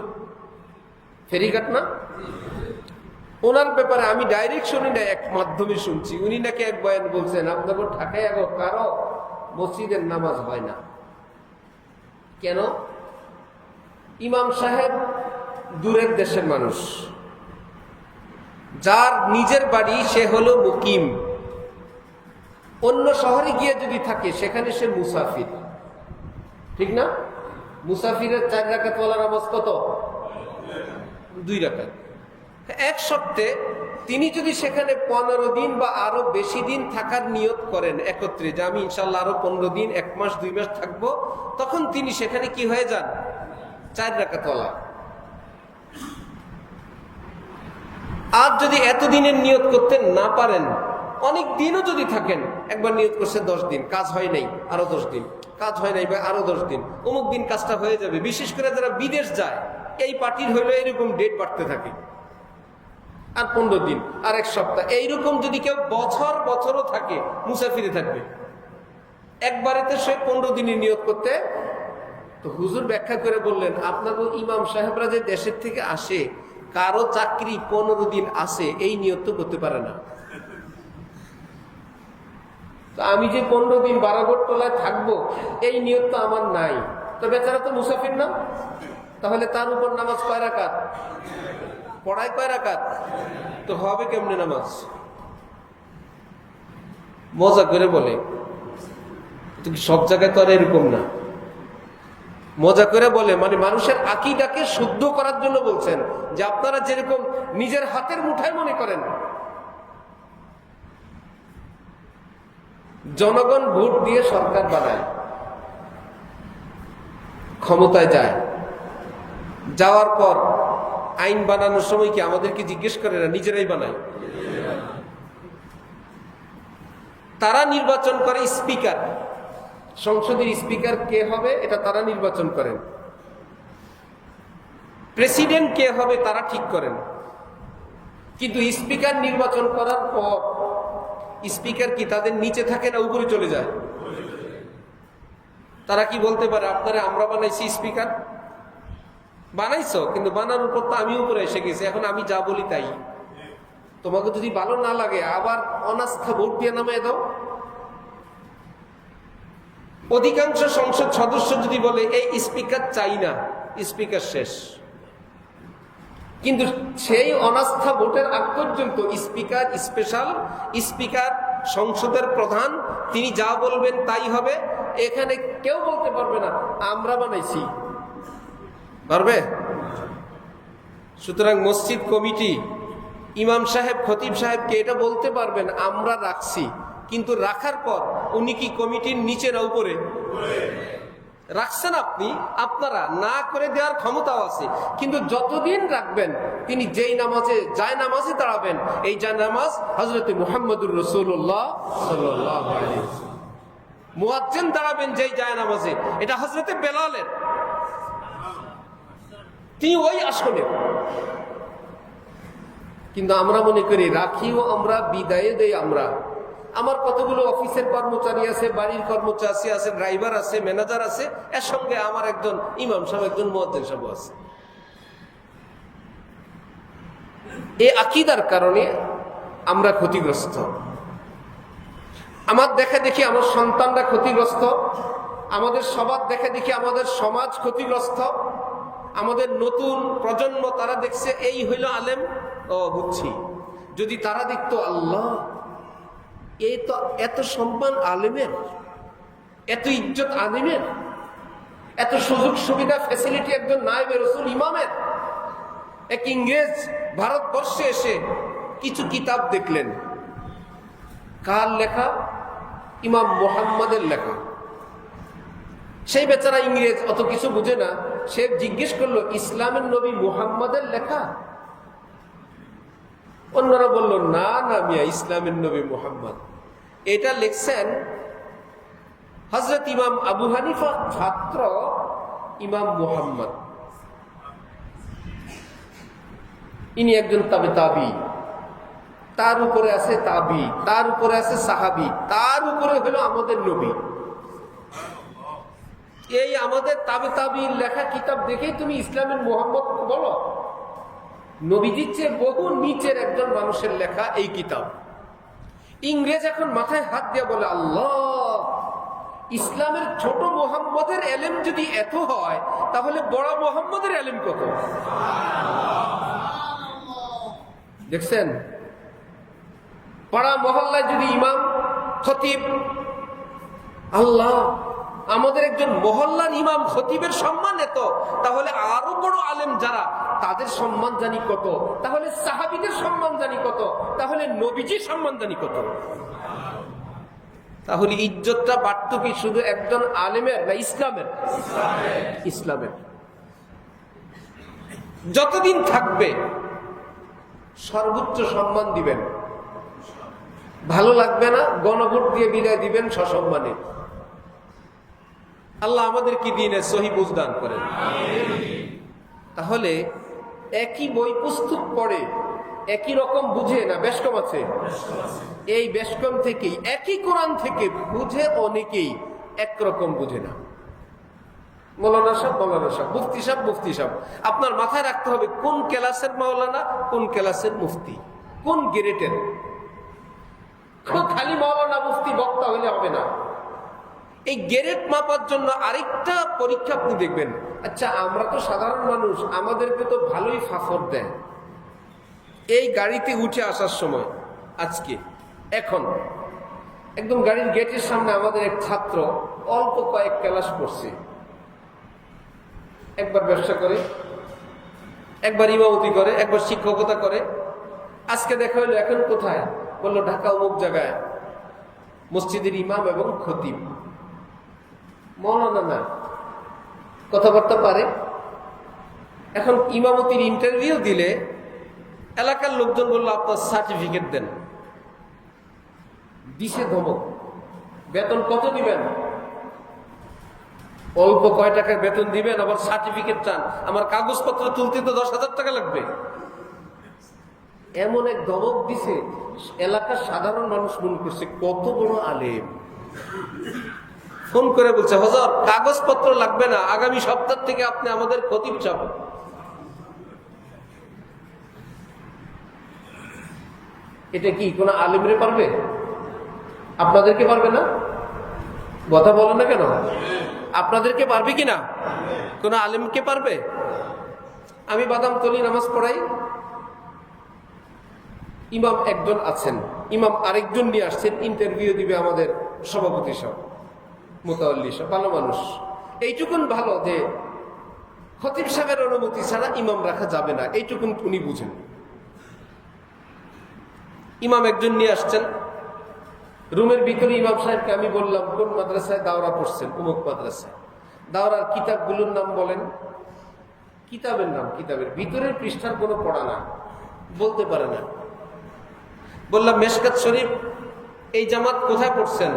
A: ফেরিঘাট না, ওনার ব্যাপারে আমি ডাইরেক্ট শুনি না, এক মাধ্যমে শুনছি। উনি নাকি এক বয়ান বলছেন, আপনাকে ঢাকায় কারো মসজিদের নামাজ হয় না কেন? ইমাম সাহেব দূরের দেশের মানুষ, যার নিজের বাড়ি সে হলো মুকিম, অন্য শহরে গিয়ে যদি থাকে সেখানে সে মুসাফির, ঠিক না? মুসাফিরের 4 রাকাতওয়ালা নামাজ কত? 2 রাকাত। এক সপ্তাহে তিনি যদি সেখানে 15 দিন বা আরো বেশি দিন থাকার নিয়ত করেন একত্রে, যে আমি ইনশাল্লাহ আরো 15 দিন, 1 মাস 2 মাস থাকবো, তখন তিনি সেখানে কি হয়ে যান? 4 রাকাতওয়ালা। আর যদি এতদিনের নিয়ত করতে না পারেন, অনেক দিনও যদি থাকেন, একবার নিয়ত করছে 10 দিন, কাজ হয় নাই, আরো 10 দিন, কাজ হয় নাই বা আরো 10 দিন, অমুক দিন কাজটা হয়ে যাবে। বিশেষ করে যারা বিদেশ যায়, এই পার্টির হইলো এরকম ডেট বাড়তে থাকে, আর 15 দিন, আর 1 সপ্তাহ, এইরকম যদি কেউ বছরও থাকে, মুসাফিরে থাকবে, একবারেতে সে 15 দিনের নিয়ত করতে। তো হুজুর ব্যাখ্যা করে বললেন, আপনাদের ইমাম সাহেবরা যে দেশের থেকে আসে, কারো চাকরি 15 দিন আসে, এই নিয়ত তো করতে পারে না। তো আমি যে 15 দিন বারাগড়তলায় থাকবো, এই নিয়ত তো আমার নাই। তো বেচারা তো মুসাফির না, তাহলে তার উপর নামাজ কয় রাকাত পড়ায়? কয় রাকাত? তো হবে কেমনে নামাজ? মজা করে বলে, সব জায়গায় তো আর এরকম না। মজা করে বলে, মানে মানুষের আকীদাকে শুদ্ধ করার জন্য বলছেন, যে আপনারা যেরকম নিজের হাতের মুঠায় মনে করেন, জনগণ ভোট দিয়ে সরকার বানায়, ক্ষমতায় যায়, যাওয়ার পর আইন বানানোর সময় কি আমাদেরকে জিজ্ঞেস করে না? নিজেরাই বানায়। তারা নির্বাচন করে স্পিকার, সংসদের স্পিকার কে হবে এটা তারা নির্বাচন করেন, প্রেসিডেন্ট কে হবে তারা ঠিক করেন। কিন্তু স্পিকার নির্বাচন করার পর স্পিকার কি তাদের নিচে থাকে না উপরে চলে যায়? তারা কি বলতে পারে, আপনারা আমরা বানাইছি স্পিকার? বানাইছো, কিন্তু বানানোর পর তো আমি উপরে এসে গেছি, এখন আমি যা বলি তাই। তোমাকে যদি ভালো না লাগে আবার অনাস্থা ভোট দিয়ে নামিয়ে দাও। অধিকাংশ সংসদ সদস্য যদি বলে এই স্পিকার চাই না, স্পিকার শেষ। কিন্তু সেই অনাস্থা ভোটের আগ পর্যন্ত স্পিকার স্পেশাল, স্পিকার সংসদের প্রধান, তিনি যা বলবেন তাই হবে। এখানে কেউ বলতে পারবে না আমরা বানাইছি, পারবে? সুতরাং মসজিদ কমিটি, ইমাম সাহেব, খতিব সাহেবকে এটা বলতে পারবেন আমরা রাখছি, কিন্তু রাখার পর উনি কি কমিটির নিচে না উপরে? রাখছেন আপনি, আপনারা না করে দেওয়ার ক্ষমতাও আছে, কিন্তু যতদিন রাখবেন তিনি যেই নামাজে যায় নামাজে দাঁড়াবেন, এই যায় নামাজ হযরত মুহাম্মদুর রাসূলুল্লাহ সাল্লাল্লাহু আলাইহি ওয়াসাল্লাম। মুয়াজ্জিন দাঁড়াবেন যেই যায় নামাজে, এটা হযরত বেলালের, তিনি ওই আসলে। কিন্তু আমরা মনে করি রাখিও আমরা, বিদায় দেই আমরা। আমার কতগুলো অফিসের কর্মচারী আছে, বাড়ির কর্মচারী আছে, ড্রাইভার আছে, ম্যানেজার আছে, এর সঙ্গে আমার একজন ইমাম সাহেব, একজন মুয়াজ্জিন সাহেব আছে। এই আকীদার কারণে আমরা ক্ষতিগ্রস্ত। আমার দেখা দেখি আমার সন্তানরা ক্ষতিগ্রস্ত, আমাদের সবার দেখা দেখি আমাদের সমাজ ক্ষতিগ্রস্ত, আমাদের নতুন প্রজন্ম তারা দেখছে এই হইল আলেম, ও বুঝছি। যদি তারা দেখতো আল্লাহ, এই তো এত সম্মান আলেমের, এত ইজ্জত আলেমের, এত সুযোগ সুবিধা ফ্যাসিলিটি একজন নায়েবে রাসূল ইমামের। এক ইংরেজ ভারতবর্ষে এসে কিছু কিতাব দেখলেন, কার লেখা? ইমাম মুহাম্মাদের লেখা। সেই বেচারা ইংরেজ অত কিছু বুঝে না, সে জিজ্ঞেস করলো ইসলামের নবী মুহাম্মাদের লেখা? অন্যরা বলল না না মিয়া, ইসলামের নবী মুহাম্মদ। এটা লিখছেন হযরত ইমাম আবু হানিফা ছাত্র ইমাম মুহাম্মদ। ইনি একজন তাবি, তার উপরে আছে তাবি, তার উপরে আছে সাহাবি, তার উপরে হলো আমাদের নবী। এই আমাদের তাবিঈন লেখা কিতাব দেখেই তুমি ইসলামের মোহাম্মদ বলো? নবীজির চেয়ে বহু নিচের একজন মানুষের লেখা এই কিতাব। ইংরেজ এখন মাথায় হাত দিয়ে বলে, আল্লাহ, ইসলামের ছোট মোহাম্মদের এলেম যদি এত হয় তাহলে বড় মোহাম্মদের এলেম কত? দেখছেন, পাড়া মহল্লায় যদি ইমাম, খতিব, আল্লাহ, আমাদের একজন মহল্লার ইমাম খতিবের সম্মান এত, তাহলে আরো বড় আলেম যারা, তাদের সম্মান জানি কত, তাহলে সাহাবীদের সম্মান জানি কত, তাহলে নবীজির সম্মান জানি কত। তাহলে ইজ্জতটা বাড়ত কি শুধু একজন আলেমের না ইসলামের? ইসলামের। যতদিন থাকবে সর্বোচ্চ সম্মান দিবেন, ভালো লাগবে না গণভোট দিয়ে বিদায় দিবেন সসম্মানে। আল্লাহ আমাদের কি দিনে সহি বুঝ দান করেন। তাহলে একই বই পুস্তক পড়ে একই রকম বুঝে না, বেশকম আছে। এই বেশকম থেকেই, একই কোরআন থেকে বুঝে অনেকেই একরকম বুঝে না। মৌলানা সাহেব মৌলানা সাহেব, মুফতি সাহেব মুফতি সাহেব। আপনার মাথায় রাখতে হবে কোন ক্লাসের মৌলানা, কোন ক্লাসের মুফতি, কোন গ্রেডের। খালি মৌলানা মুফতি বক্তা হইলে হবে না। এই গ্রেড মাপার জন্য আরেকটা পরীক্ষা আপনি দেখবেন। আচ্ছা, আমরা তো সাধারণ মানুষ, আমাদেরকে তো ভালোই ফাফর দেয়। এই গাড়িতে উঠে আসার সময় আজকে এখন একদম গাড়ির গেটের সামনে আমাদের এক ছাত্র অল্প কয়েক ক্লাস পড়ছে, একবার ব্যবসা করে, একবার ইমামতি করে, একবার শিক্ষকতা করে। আজকে দেখা হলো এখন কোথায়, বললো ঢাকা অমুক জায়গায় মসজিদের ইমাম এবং খতিব। মৌলানা না, কথাবার্তা পারে। এখন ইমামতির ইন্টারভিউ দিলে এলাকার লোকজন বললো আপনার সার্টিফিকেট দেন। দিছে ধমক, বেতন কত দিবেন? অল্প কয় টাকার বেতন দিবেন, আবার সার্টিফিকেট চান? আমার কাগজপত্র তুলতে তো 10,000 টাকা লাগবে। এমন এক ধমক দিছে, এলাকার সাধারণ মানুষ মনে করছে কত বড় আলেম। ফোন করে বলছে, হুজুর কাগজপত্র লাগবে না, আগামী সপ্তাহ থেকে আপনি আমাদের খতিব চাপ। এটা কি কোন আলেমরে পারবে? আপনাদেরকে পারবে না? কথা বলেন না কেন? আপনাদেরকে পারবে কিনা? কোন আলেমকে পারবে? আমি বাদামতলী নামাজ পড়াই, ইমাম একজন আছেন, ইমাম আরেকজন নিয়ে আসছেন, ইন্টারভিউ দিবে আমাদের সভাপতি সব, মুতাওয়াল্লি সব, ভালো মানুষ। এইটুকুন ভালো যে খতিব সাহেবের অনুমতি ছাড়া ইমাম রাখা যাবে না, এইটুকুন উনি বুঝেন। ইমাম একজন নিয়ে আসছেন, রুমের ভিতরে ইমাম সাহেবকে আমি বললাম কোন মাদ্রাসায় দাওরা পড়ছেন? অমুক মাদ্রাসায়। দাওরার কিতাবগুলোর নাম বলেন। কিতাবের নাম, কিতাবের ভিতরের পৃষ্ঠার কোনো পড়া না, বলতে পারে না। বললাম মেশকাত শরীফ এই জামাত কোথায় পড়ছেন?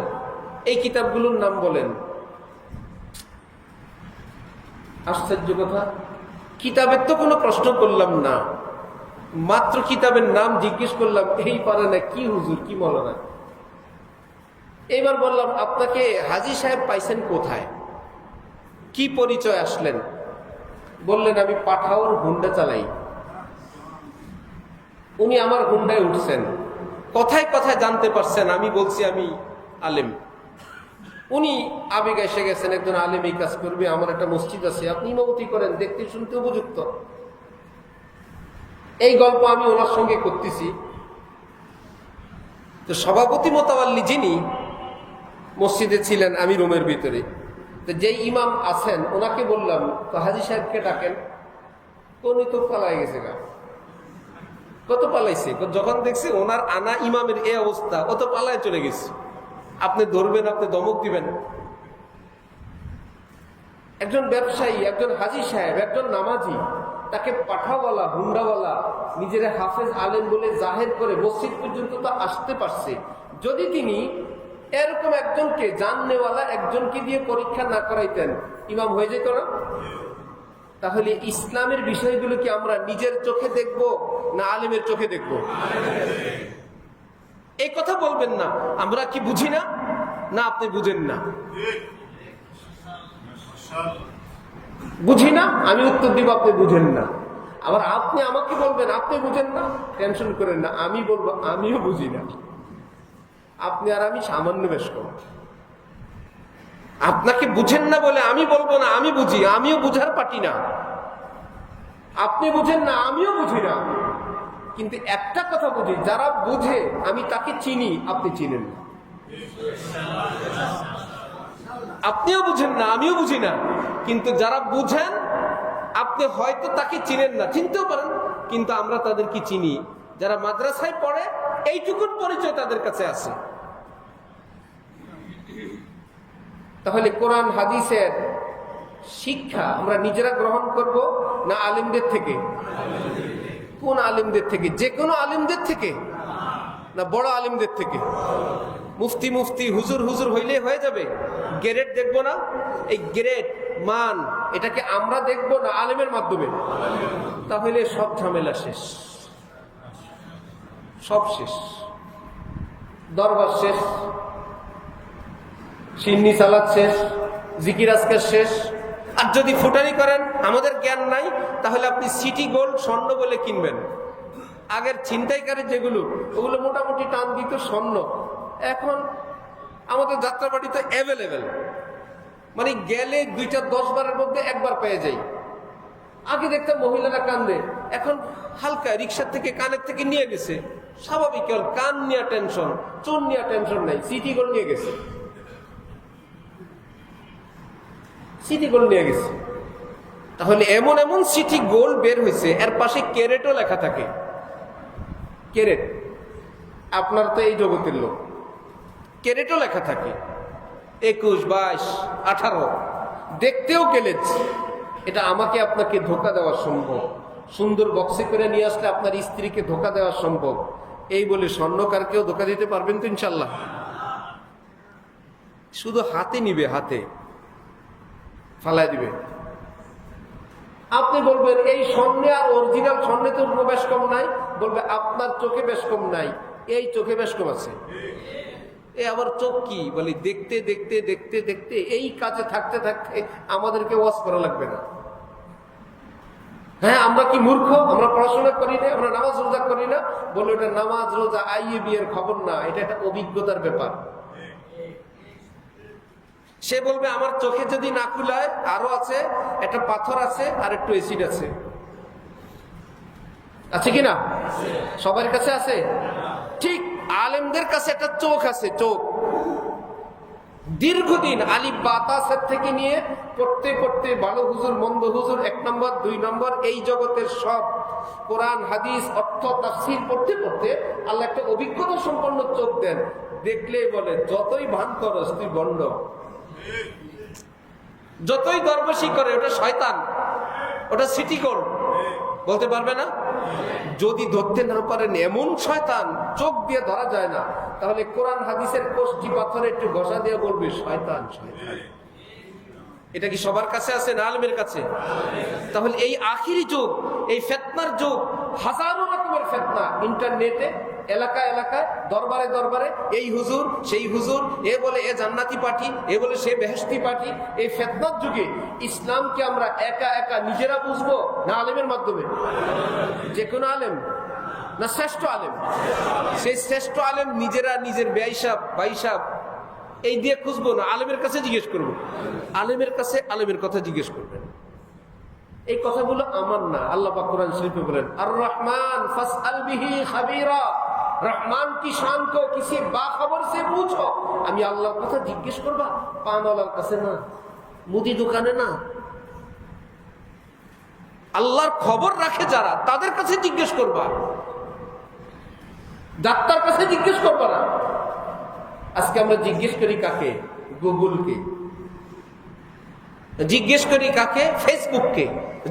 A: এই কিতাবগুলোর নাম বলেন। আশ্চর্য কথা, কিতাবের তো কোনো প্রশ্ন করলাম না, মাত্র কিতাবের নাম জিজ্ঞেস করলাম, এই পারে না। কি হুজুর, কি মৌলানা? এইবার বললাম আপনাকে হাজী সাহেব পাইছেন কোথায়, কি পরিচয় আসলেন? বললেন আমি পাঠাওর হুন্ডা চালাই। উনি আমার হুন্ডায় উঠছেন, কথায় কথায় জানতে পারছেন আমি বলছি আমি আলেম। উনি আবেগ এসে গেছেন, একজন আলেম এই কাজ করবে, আমার একটা মসজিদ আছে, আপনি ইমামতি করেন, দেখতে শুনতে উপযুক্ত। এই গল্প আমি ওনার সঙ্গে করতেছি। তো সভাপতি মোতাওয়াল্লি যিনি মসজিদে ছিলেন, আমি রুমের ভিতরে, তো যেই ইমাম আছেন ওনাকে বললাম তো হাজী সাহেবকে ডাকেন। উনি তো পালাই গেছে গা। কত পালাইছে? যখন দেখছে ওনার আনা ইমামের এই অবস্থা, ও তো পালায় চলে গেছে। আপনি ধরবেন, আপনি দমক দিবেন। একজন ব্যবসায়ী, একজন হাজী সাহেব, একজন নামাজি, তাকে পাঠাওয়ালা, হুন্ডাওয়ালা, নিজের হাফেজ আলেম বলে জাহের করে মসজিদ পর্যন্ত তো আসতে পারছে। যদি তিনি এরকম একজনকে, জাননেওয়ালা একজনকে দিয়ে পরীক্ষা না করাইতেন, ইমাম হয়ে যেত না? তাহলে ইসলামের বিষয়গুলো কি আমরা নিজের চোখে দেখব না আলেমের চোখে দেখব? এই কথা বলবেন না আমরা কি বুঝি না, না আপনি বুঝেন না। বুঝি না, আমি উত্তর দিব, আপনি বুঝেন না। আবার আপনি আমাকে বলবেন আপনি বুঝেন না, টেনশন করেন না, আমি বলবো আমিও বুঝি না। আপনি আর আমি সামান্য বেশ কম। আপনাকে বুঝেন না বলে আমি বলবো না আমি বুঝি, আমিও বুঝার পাটি না। আপনি বুঝেন না, আমিও বুঝি না। কিন্তু একটা কথা বুঝি, যারা বুঝে আমি তাকে চিনি, আপনি চিনেন না। আপনিও বুঝেন না, আমিও বুঝি না, কিন্তু যারা বুঝেন আপনি হয়তো তাকে চিনেন না, চিনতেও পারেন, কিন্তু আমরা তাদেরকে চিনি। যারা মাদ্রাসায় পড়ে এইটুকুন পরিচয় তাদের কাছে আছে। তাহলে কোরআন হাদিসের শিক্ষা আমরা নিজেরা গ্রহণ করব না আলেমদের থেকে? কোন আলেমদের থেকে? যে কোনো আলেমদের থেকে না বড় আলেমদের থেকে? মুফতি মুফতি হুজুর হুজুর হইলে হয়ে যাবে? গ্রেড দেখবো না? এই গ্রেড মান এটাকে আমরা দেখবো না আলেমের মাধ্যমে? তাহলে সব ঝামেলা শেষ, সব শেষ, দরবার শেষ, সিন্নি সালাত শেষ, জিকির আজকার শেষ। আর যদি ফুটানি করেন আমাদের জ্ঞান নাই, তাহলে আপনি সিটি গোল্ড স্বর্ণ বলে কিনবেন। আগের ছিনতাইকারী যেগুলো, ওগুলো মোটামুটি টান দিত স্বর্ণ। এখন আমাদের যাত্রাবাড়ি তো অ্যাভেলেবেল, মানে গেলে 2-10 বারের মধ্যে একবার পেয়ে যাই। আগে দেখতাম মহিলারা কান্দে, এখন হালকা রিক্সার থেকে কানের থেকে নিয়ে গেছে, স্বাভাবিক। কান নিয়ে টেনশন, চুন নিয়ে টেনশন নাই, সিটি গোল্ড নিয়ে গেছে, সিটি গোল্ড নিয়ে গেছে। তাহলে এমন এমন সিটি গোল্ড বের হয়েছে, এর পাশে ক্যারেটও লেখা থাকে। ক্যারেট, আপনার তো এই জগতের লোক, ক্যারেটও লেখা থাকে 21, 22, 18, দেখতেও ক্যারেট। এটা আমাকে আপনাকে ধোকা দেওয়া সম্ভব, সুন্দর বক্সে করে নিয়ে আসলে আপনার স্ত্রীকে ধোকা দেওয়া সম্ভব। এই বলে স্বর্ণকারকেও ধোকা দিতে পারবেন তো ইনশাল্লাহ? শুধু হাতে নিবে, হাতে ফালাই দিবে। আপনি বলবেন এই স্বর্ণে আর অরিজিনাল স্বর্ণে তো বেশ কম নাই, বলবে আপনার চোখে বেশ কম নাই, এই চোখে বেশ কম আছে। এই আবার চোখ কি বলি, দেখতে দেখতে দেখতে দেখতে এই কাজে থাকতে থাকতে আমাদেরকে ওয়াজ করা লাগবে না। হ্যাঁ, আমরা কি মূর্খ? আমরা পড়াশোনা করি না, আমরা নামাজ রোজা করি না, বলে ওটা নামাজ রোজা IAB এর খবর না, এটা একটা অভিজ্ঞতার ব্যাপার। সে বলবে আমার চোখে যদি না খুলায়, আরো আছে, একটা পাথর আছে আর একটু অ্যাসিড আছে। আছে কিনা? সবার কাছে আছে। ঠিক আলেমদের কাছে একটা চোখ আছে, চোখ। দীর্ঘদিন আলিফ বা তাসের থেকে নিয়ে পড়তে পড়তে ভালো হুজুর মন্দ হুজুর 1 নম্বর 2 নম্বর এই জগতের সব কোরআন হাদিস অর্থ তাফসীর পড়তে পড়তে আল্লাহ একটা অভিজ্ঞতা সম্পন্ন চোখ দেন। দেখলেই বলে যতই ভান করস তুই বন্ড, যতই দরবেশি করে ওটা শয়তান, ওটা সিটি গোল্ড। বলতে পারবে না? যদি ধরতে না পারেন এমন শয়তান চোখ দিয়ে ধরা যায় না, তাহলে কোরআন হাদিসের কোষ্ঠী পাথরে একটু ঘষা দিয়ে বলবে শয়তান শয়তান। এটা কি সবার কাছে আছে না আলেমের কাছে? তাহলে এই আখিরি যুগ, এই ফিতনার যুগ, হাজারো রকমের ফিতনা ইন্টারনেটে, এলাকা এলাকায়, দরবারে দরবারে, এই হুজুর সেই হুজুর, এ বলে এ জান্নাতি পার্টি, এ বলে সে বেহেশতি পার্টি। এই ফিতনার যুগে ইসলামকে আমরা একা একা নিজেরা বুঝবো না আলেমের মাধ্যমে? যে কোনো আলেম না শ্রেষ্ঠ আলেম? সেই শ্রেষ্ঠ আলেম নিজেরা নিজের বেয়াইসাব বাইসাব এই দিয়ে খুঁজবো না, আলেমের কাছে জিজ্ঞেস করবো। আলেমের কাছে আলেমের কথা জিজ্ঞেস করবেন। এই কথাগুলো আমার না, আল্লাহ পাক কোরআন শরীফে বলেন আর রহমান ফাসআল বিহি খাবীরা, রহমান কি শান কো কিসি বাখবর সে पूछो। আমি আল্লাহর কথা জিজ্ঞেস করবা পানওয়ালার কাছে না, মুদি দোকানে না। আল্লাহর খবর রাখে যারা, তাদের কাছে জিজ্ঞেস করবা, ডাক্তার কাছে জিজ্ঞেস করবা না। আজকে আমরা জিজ্ঞেস করি কাকে? গুগলকে। জিজ্ঞেস করি কাকে? ফেসবুককে।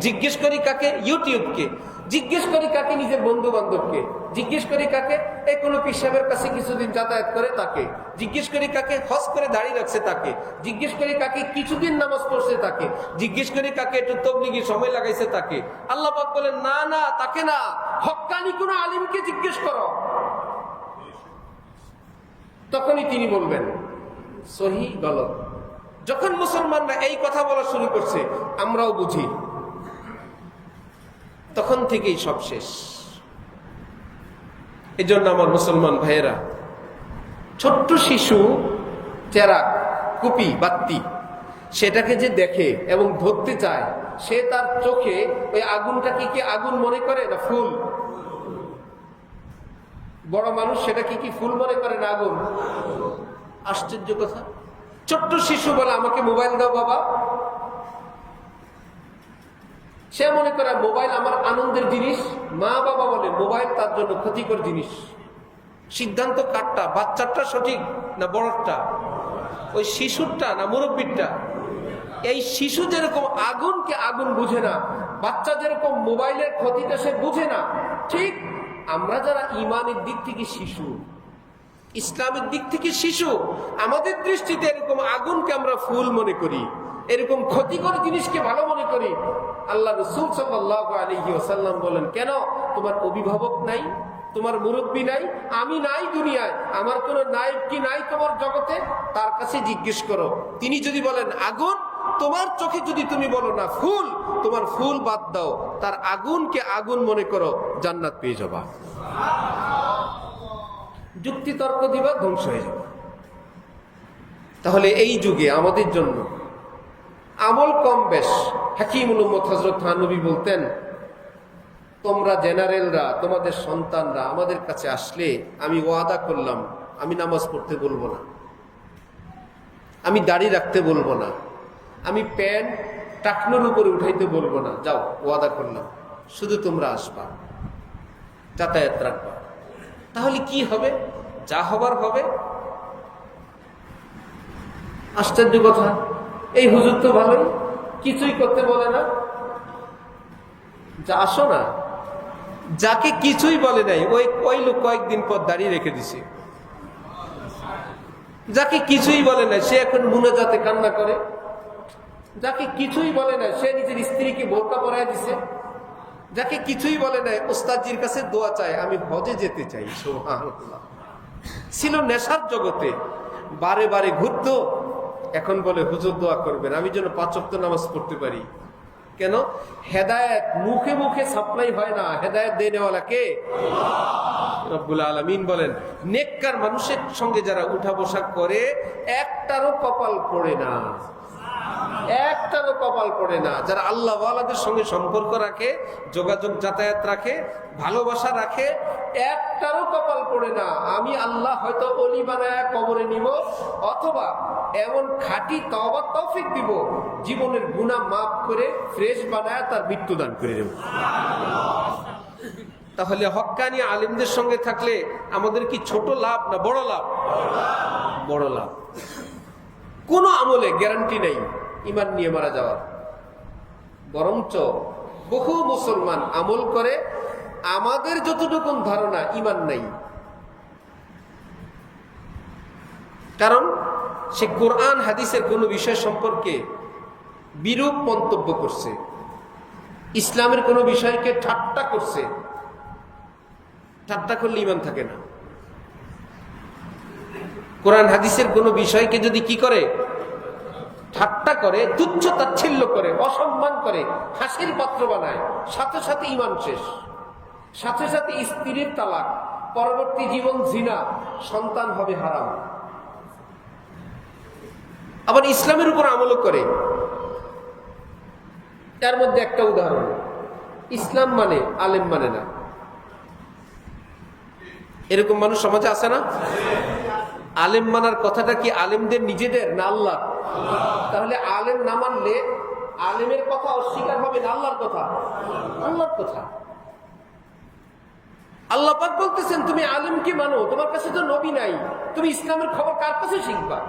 A: জিজ্ঞেস করি কাকে? ইউটিউবকে। জিজ্ঞেস করি কাকে? নিজের বন্ধু বান্ধবকে। জিজ্ঞেস করি কাকে? এই কোনো পিসাবের কাছে কিছুদিন যাতায়াত করে তাকে। জিজ্ঞেস করি কাকে? হজ করে দাড়ি রাখছে তাকে। জিজ্ঞেস করি কাকে? কিছুদিন নামাজ পড়ছে তাকে। জিজ্ঞেস করি কাকে? একটু তাবলীগি সময় লাগাইছে তাকে। আল্লাহ পাক বলেন না না, তাকে না, হক্কানি কোন আলিমকে জিজ্ঞেস করো। তখনই তিনি বলবেন সহি গলত। যখন মুসলমানরা এই কথা বলা শুরু করছে আমরাও বুঝি, তখন থেকেই সব শেষ। এজন্য আমার মুসলমান ভাইয়েরা, ছোট্ট শিশু চেরাগ, কুপি, বাতি, সেটাকে যে দেখে এবং ধরতে চায়, সে তার চোখে ওই আগুনটাকে কি আগুন মনে করে না ফুল? বড় মানুষ সেটাকে কি ফুল মনে করে না আগুন? আশ্চর্য কথা। ছোট্ট শিশু বলে আমাকে মোবাইল দাও বাবা, সে মনে করে মোবাইল আমার আনন্দের জিনিস। মা বাবা বলে মোবাইল তার জন্য ক্ষতিকর জিনিস। সিদ্ধান্ত কারটা? বাচ্চাটা সঠিক না বড়টা? ওই শিশুরটা না মুরব্বীরটা? এই শিশু যেরকম আগুনকে আগুন বুঝে না, বাচ্চা যেরকম মোবাইলের ক্ষতিটা সে বুঝে না, ঠিক আমরা যারা ইমানের দিক থেকে শিশু, ইসলামের দিক থেকে শিশু, আমাদের দৃষ্টিতে এরকম আগুনকে আমরা ফুল মনে করি, এরকম ক্ষতিকর জিনিসকে ভালো মনে করি। আল্লাহ রাসূল সাল্লাল্লাহু আলাইহি ওয়াসাল্লাম বলেন, কেন তোমার অভিভাবক নাই, তোমার মুরব্বী নাই, আমি নাই দুনিয়ায়, আমার কোনো নায়েব কি নাই তোমার জগতে? তার কাছে জিজ্ঞেস করো। তিনি যদি বলেন আগুন, তোমার চোখে যদি তুমি বলো না ফুল, তোমার ফুল বাদ দাও, তার আগুনকে আগুন মনে করো, জান্নাত পেয়ে যাবা। যুক্তি তর্ক দিবা, ধ্বংস হয়ে যাবে। তাহলে এই যুগে আমাদের জন্য আমল কম বেশ। হাকিমুল উম্মত হযরত থানবী বলতেন, তোমরা জেনারেলরা, তোমাদের সন্তানরা আমাদের কাছে আসলে আমি ওয়াদা করলাম, আমি নামাজ পড়তে বলবো না, আমি দাড়ি রাখতে বলবো না, আমি প্যান্ট টাকনোর উপরে উঠাইতে বলবো না, যাও ওয়াদা করলাম, শুধু তোমরা আসবা, যাতায়াত রাখবা। তাহলে কি হবে? যা হবার হবে। আশ্চর্য কথা, এই হুজুর তো ভালোই, কিছুই করতে বলে না, যা আসো না। যাকে কিছুই বলে নাই ওই লোক কয়েকদিন পর দাঁড়িয়ে রেখে দিছে। যাকে কিছুই বলে নাই সে এখন মুনাজাতে কান্না করে। যাকে কিছুই বলে নাই সে নিজের স্ত্রীকে বোরকা পরায় দিছে। যাকে কিছুই বলে নাই ওস্তাদজির কাছে দোয়া চায়, আমি হজে যেতে চাই। সুবহানাল্লাহ। ছিল নেশার জগতে, বারে বারে ঘুরতো, এখন বলে হুজুর দোয়া করবেন আমি যেন 5 ওয়াক্ত নামাজ পড়তে পারি। কেন? হেদায়েত মুখে মুখে সাপ্লাই হয় না, হেদায়েত দেনেওয়ালা কে? রব্বুল আলামিন বলেন, নেককার মানুষের সঙ্গে যারা উঠা বসা করে একটারও কপাল পড়ে না, একটারও কপাল পড়ে না। যারা আল্লাহ ওয়ালাদের সঙ্গে সম্পর্ক রাখে, যোগাযোগ যাতায়াত রাখে, ভালোবাসা রাখে, একটারও কপাল পড়ে না। আমি আল্লাহ হয়তো অলি বানায় কবরে নিব, অথবা এমন খাঁটি তওবা তৌফিক দিব, জীবনের গুনাহ মাফ করে ফ্রেশ বানায় তার মৃত্যুদান করে দেব। তাহলে হক্কানি আলিমদের সঙ্গে থাকলে আমাদের কি ছোট লাভ না বড় লাভ? বড় লাভ। কোন আমলে গ্যারান্টি নেই ঈমান নিয়ে মারা যাওয়ার, বরঞ্চ বহু মুসলমান আমল করে আমাদের যতটুকু ধারণা ঈমান নাই। কারণ সে কোরআন হাদিসের কোন বিষয় সম্পর্কে বিরূপ মন্তব্য করছে, ইসলামের কোন বিষয়কে ঠাট্টা করছে। ঠাট্টা করলে ঈমান থাকে না। কোরআন হাদিসের কোন বিষয়কে যদি কি করে, ঠাট্টা করে, তুচ্ছ তাচ্ছিল্য করে, অসম্মান করে, হাসির পাত্র বানায়, সাথে সাথে ঈমান শেষ, সাথে সাথে স্ত্রীর তালাক, পরবর্তী জীবন জিনা, সন্তান হবে হারাম। আবার ইসলামের উপর আমল করে। তার মধ্যে একটা উদাহরণ, ইসলাম মানে আলেম মানে না, এরকম মানুষ সমাজে আছে না? আলেম মানার কথাটা কি আলেমদের নিজেদের না আল্লাহ? তাহলে আলেম না মানলে আলেমের কথা অস্বীকার হবে না আল্লাহর কথা? আল্লাহর কথা। আল্লাহ পাক বলতেছেন তুমি আলেমকে মানো, তোমার কাছে তো নবী নাই, তুমি ইসলামের খবর কার কাছে শিখবা?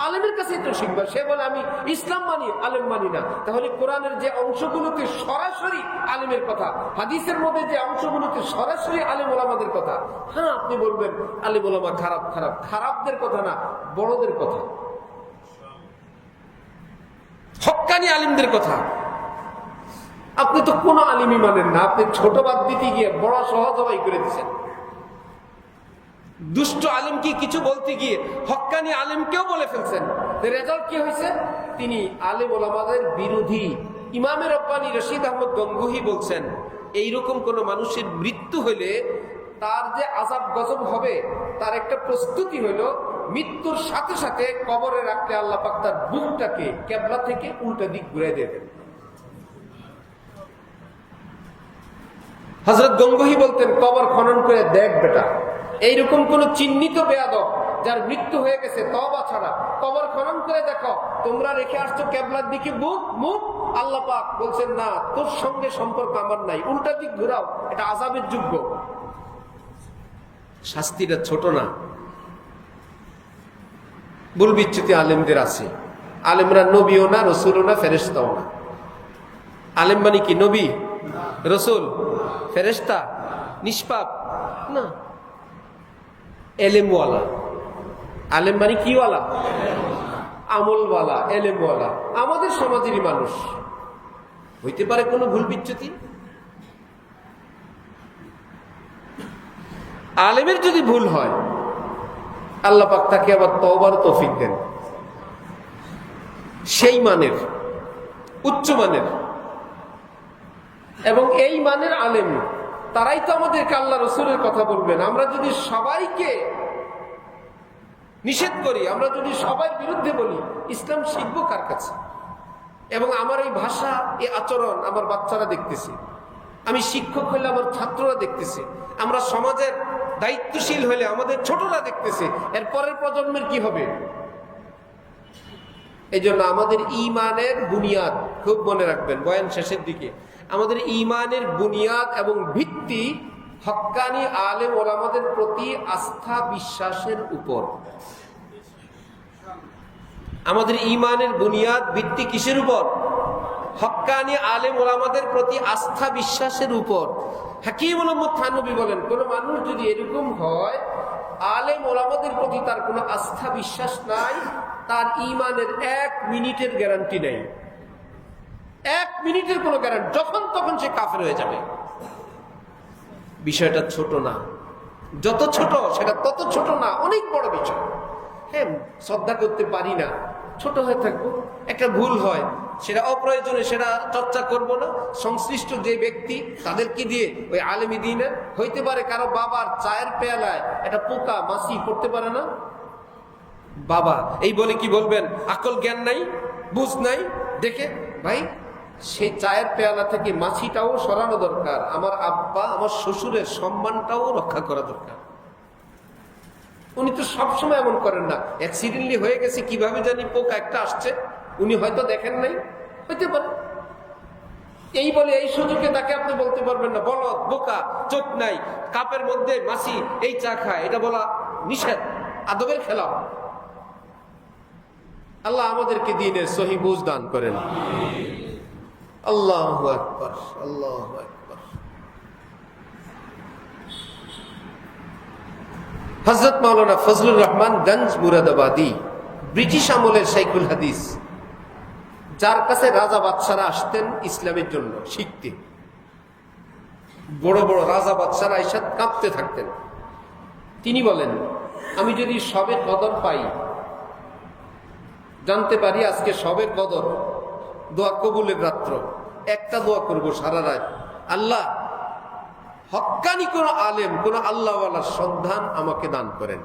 A: আলেমের কাছে তো শিখবা। সে বলে আমি ইসলাম মানি, আলেম মানি না। তাহলে কোরআনের যে অংশগুলোতে সরাসরি আলেমের কথা, হাদিসের মধ্যে যে অংশগুলোতে সরাসরি আলেম ওলামাদের কথা, হ্যাঁ আপনি বলবেন আলেম ওলামা খারাপ, খারাপ, খারাপদের কথা না, বড়দের কথা, হক্কানি আলিমদের কথা। আপনি তো কোনো আলিমই মানেন না, আপনি ছোট বাদ দিতে গিয়ে বড় সহজ হবাই করে দিচ্ছেন। দুষ্ট আলিমকে কিছু বলতে গিয়ে হক্কানি আলিমকেও বলে ফেলছেন। রেজাল্ট কি হয়েছে? তিনি আলেম ওলামাদের বিরোধী। ইমামে রব্বানী রশিদ আহমদ গঙ্গুহি বলছেন, এইরকম কোন মানুষের মৃত্যু হইলে তার যে আযাব গজব হবে তার একটা প্রস্তুতি হইল, মৃত্যুর সাথে সাথে কবরে রাখলে আল্লাহ পাক তার বুকটাকে কিবলা থেকে উল্টা দিক ঘুরে দেবেন। হযরত গঙ্গুহি বলতেন, কবর খনন করে দেখ বেটা, এইরকম কোন চিহ্নিত বেয়াদব যার মৃত্যু হয়ে গেছে তওবা ছাড়া, কবর খনন করে দেখো, তোমরা রেখে আসছো কিবলার দিকে মুখ মুখ, আল্লাহ পাক বলছেন না, তোর সঙ্গে সম্পর্ক আমার নাই, উল্টা দিক ঘুরাও, এটা আযাবের যোগ্য। শাস্তিটা ছোট না। ভুল বিচ্যুতি আলেমদের আছে। আলেমরা নবীও না, রসুলও না, ফেরেশতাও না। আলেম মানে কি নবী, রসুল, ফেরেশতা, নিষ্পাপ না, এলেমওয়ালা। আলেম মানে কি ওয়ালা? আমলওয়ালা, এলেমওয়ালা। আমাদের সমাজেরই মানুষ, হইতে পারে কোনো ভুল বিচ্যুতি। আলেমের যদি ভুল হয় আল্লাহ পাক তাকে আবার তওবার তৌফিক দেন, সেই মানের, উচ্চ মানের। এবং এই মানের আলেম তারাই তো আমাদেরকে আল্লাহ রসুলের কথা বলবেন। আমরা যদি সবাইকে নিষেধ করি, আমরা যদি সবার বিরুদ্ধে বলি, ইসলাম শিখবো কার কাছে? এবং আমার এই ভাষা, এই আচরণ আমার বাচ্চারা দেখতেছে, আমি শিক্ষক হইলে আমার ছাত্ররা দেখতেছে, আমরা সমাজের দায়িত্বশীল হইলে আমাদের ছোটরা দেখতেছে, এর পরের প্রজন্মের কি হবে? এই জন্য আমাদের ঈমানের বুনিয়াদ খুব মনে রাখবেন বয়ান শেষের দিকে, আমাদের ঈমানের বুনিয়াদ এবং ভিত্তি হক্কানি আলেম ওলামাদের প্রতি আস্থা বিশ্বাসের উপর। আমাদের ঈমানের বুনিয়াদ ভিত্তি কিসের উপর? হক্কানি আলেম ওলামাদের প্রতি আস্থা বিশ্বাসের উপর। হাকিম মোহাম্মদ থানভী বলেন, কোন মানুষ যদি এরকম হয়, আলেম ওলামাদের প্রতি তার কোনো আস্থা বিশ্বাস নাই, তার ঈমানের 1 মিনিটের গ্যারান্টি নেই। 1 মিনিটের কোনো গ্যারান্টি, যখন তখন সে কাফের হয়ে যাবে। বিষয়টা ছোট না, যত ছোট সেটা তত ছোট না, অনেক বড় বিষয়। হ্যাঁ, শ্রদ্ধা করতে পারি না, ছোট হয়ে থাকবো, একটা ভুল হয়, সেটা অপ্রয়োজনে সেটা চর্চা করব না। সংশ্লিষ্ট যে ব্যক্তি তাদেরকে দিয়ে, ওই আলেমি দিনে হইতে পারে কারো বাবার চায়ের পেয়ালায় একটা পোকা মাছি পড়তে পারে না, বাবা এই বলে কি বলবেন আকল জ্ঞান নাই, বুঝ নাই, দেখে ভাই সেই চায়ের পেয়ালা থেকে মাছিটাও সরানো দরকার, আমার আব্বা আমার শ্বশুরের সম্মানটাও রক্ষা করা দরকার। উনি তো সবসময় এমন করেন না, অ্যাক্সিডেন্টলি হয়ে গেছে, কিভাবে জানি পোকা একটা আসছে, উনি হয়তো দেখেন নাই, হইতে পারে। এই বলে এই সুযোগে তাকে আপনি বলতে পারবেন না বলদ, বোকা, চোখ নাই, কাপের মধ্যে মাছি এই চা খায়, এটা বলা নিষেধ, আদবের খেলাফ। আল্লাহ আমাদেরকে দ্বীনের সহি বুঝ দান করেন। আল্লাহু আকবার, আল্লাহু আকবার। হযরত মাওলানা ফজলুর রহমান গঞ্জ মুরাদাবাদী, ব্রিটিশ আমলের শাইখুল হাদিস, যার কাছে রাজা বাদশারা আসতেন ইসলামের জন্য শিখতে, বড় বড় রাজা বাদশারা এসে কাঁপতে থাকতেন। তিনি বলেন, আমি যদি সবে কদর পাই, জানতে পারি আজকে সবে কদর, দোয়া কবুলের রাত্র, একটা দোয়া করব সারা রাত, আল্লাহ হক্কানি কোন আলেম, কোন আল্লাহওয়ালার সন্ধান আমাকে দান করেন।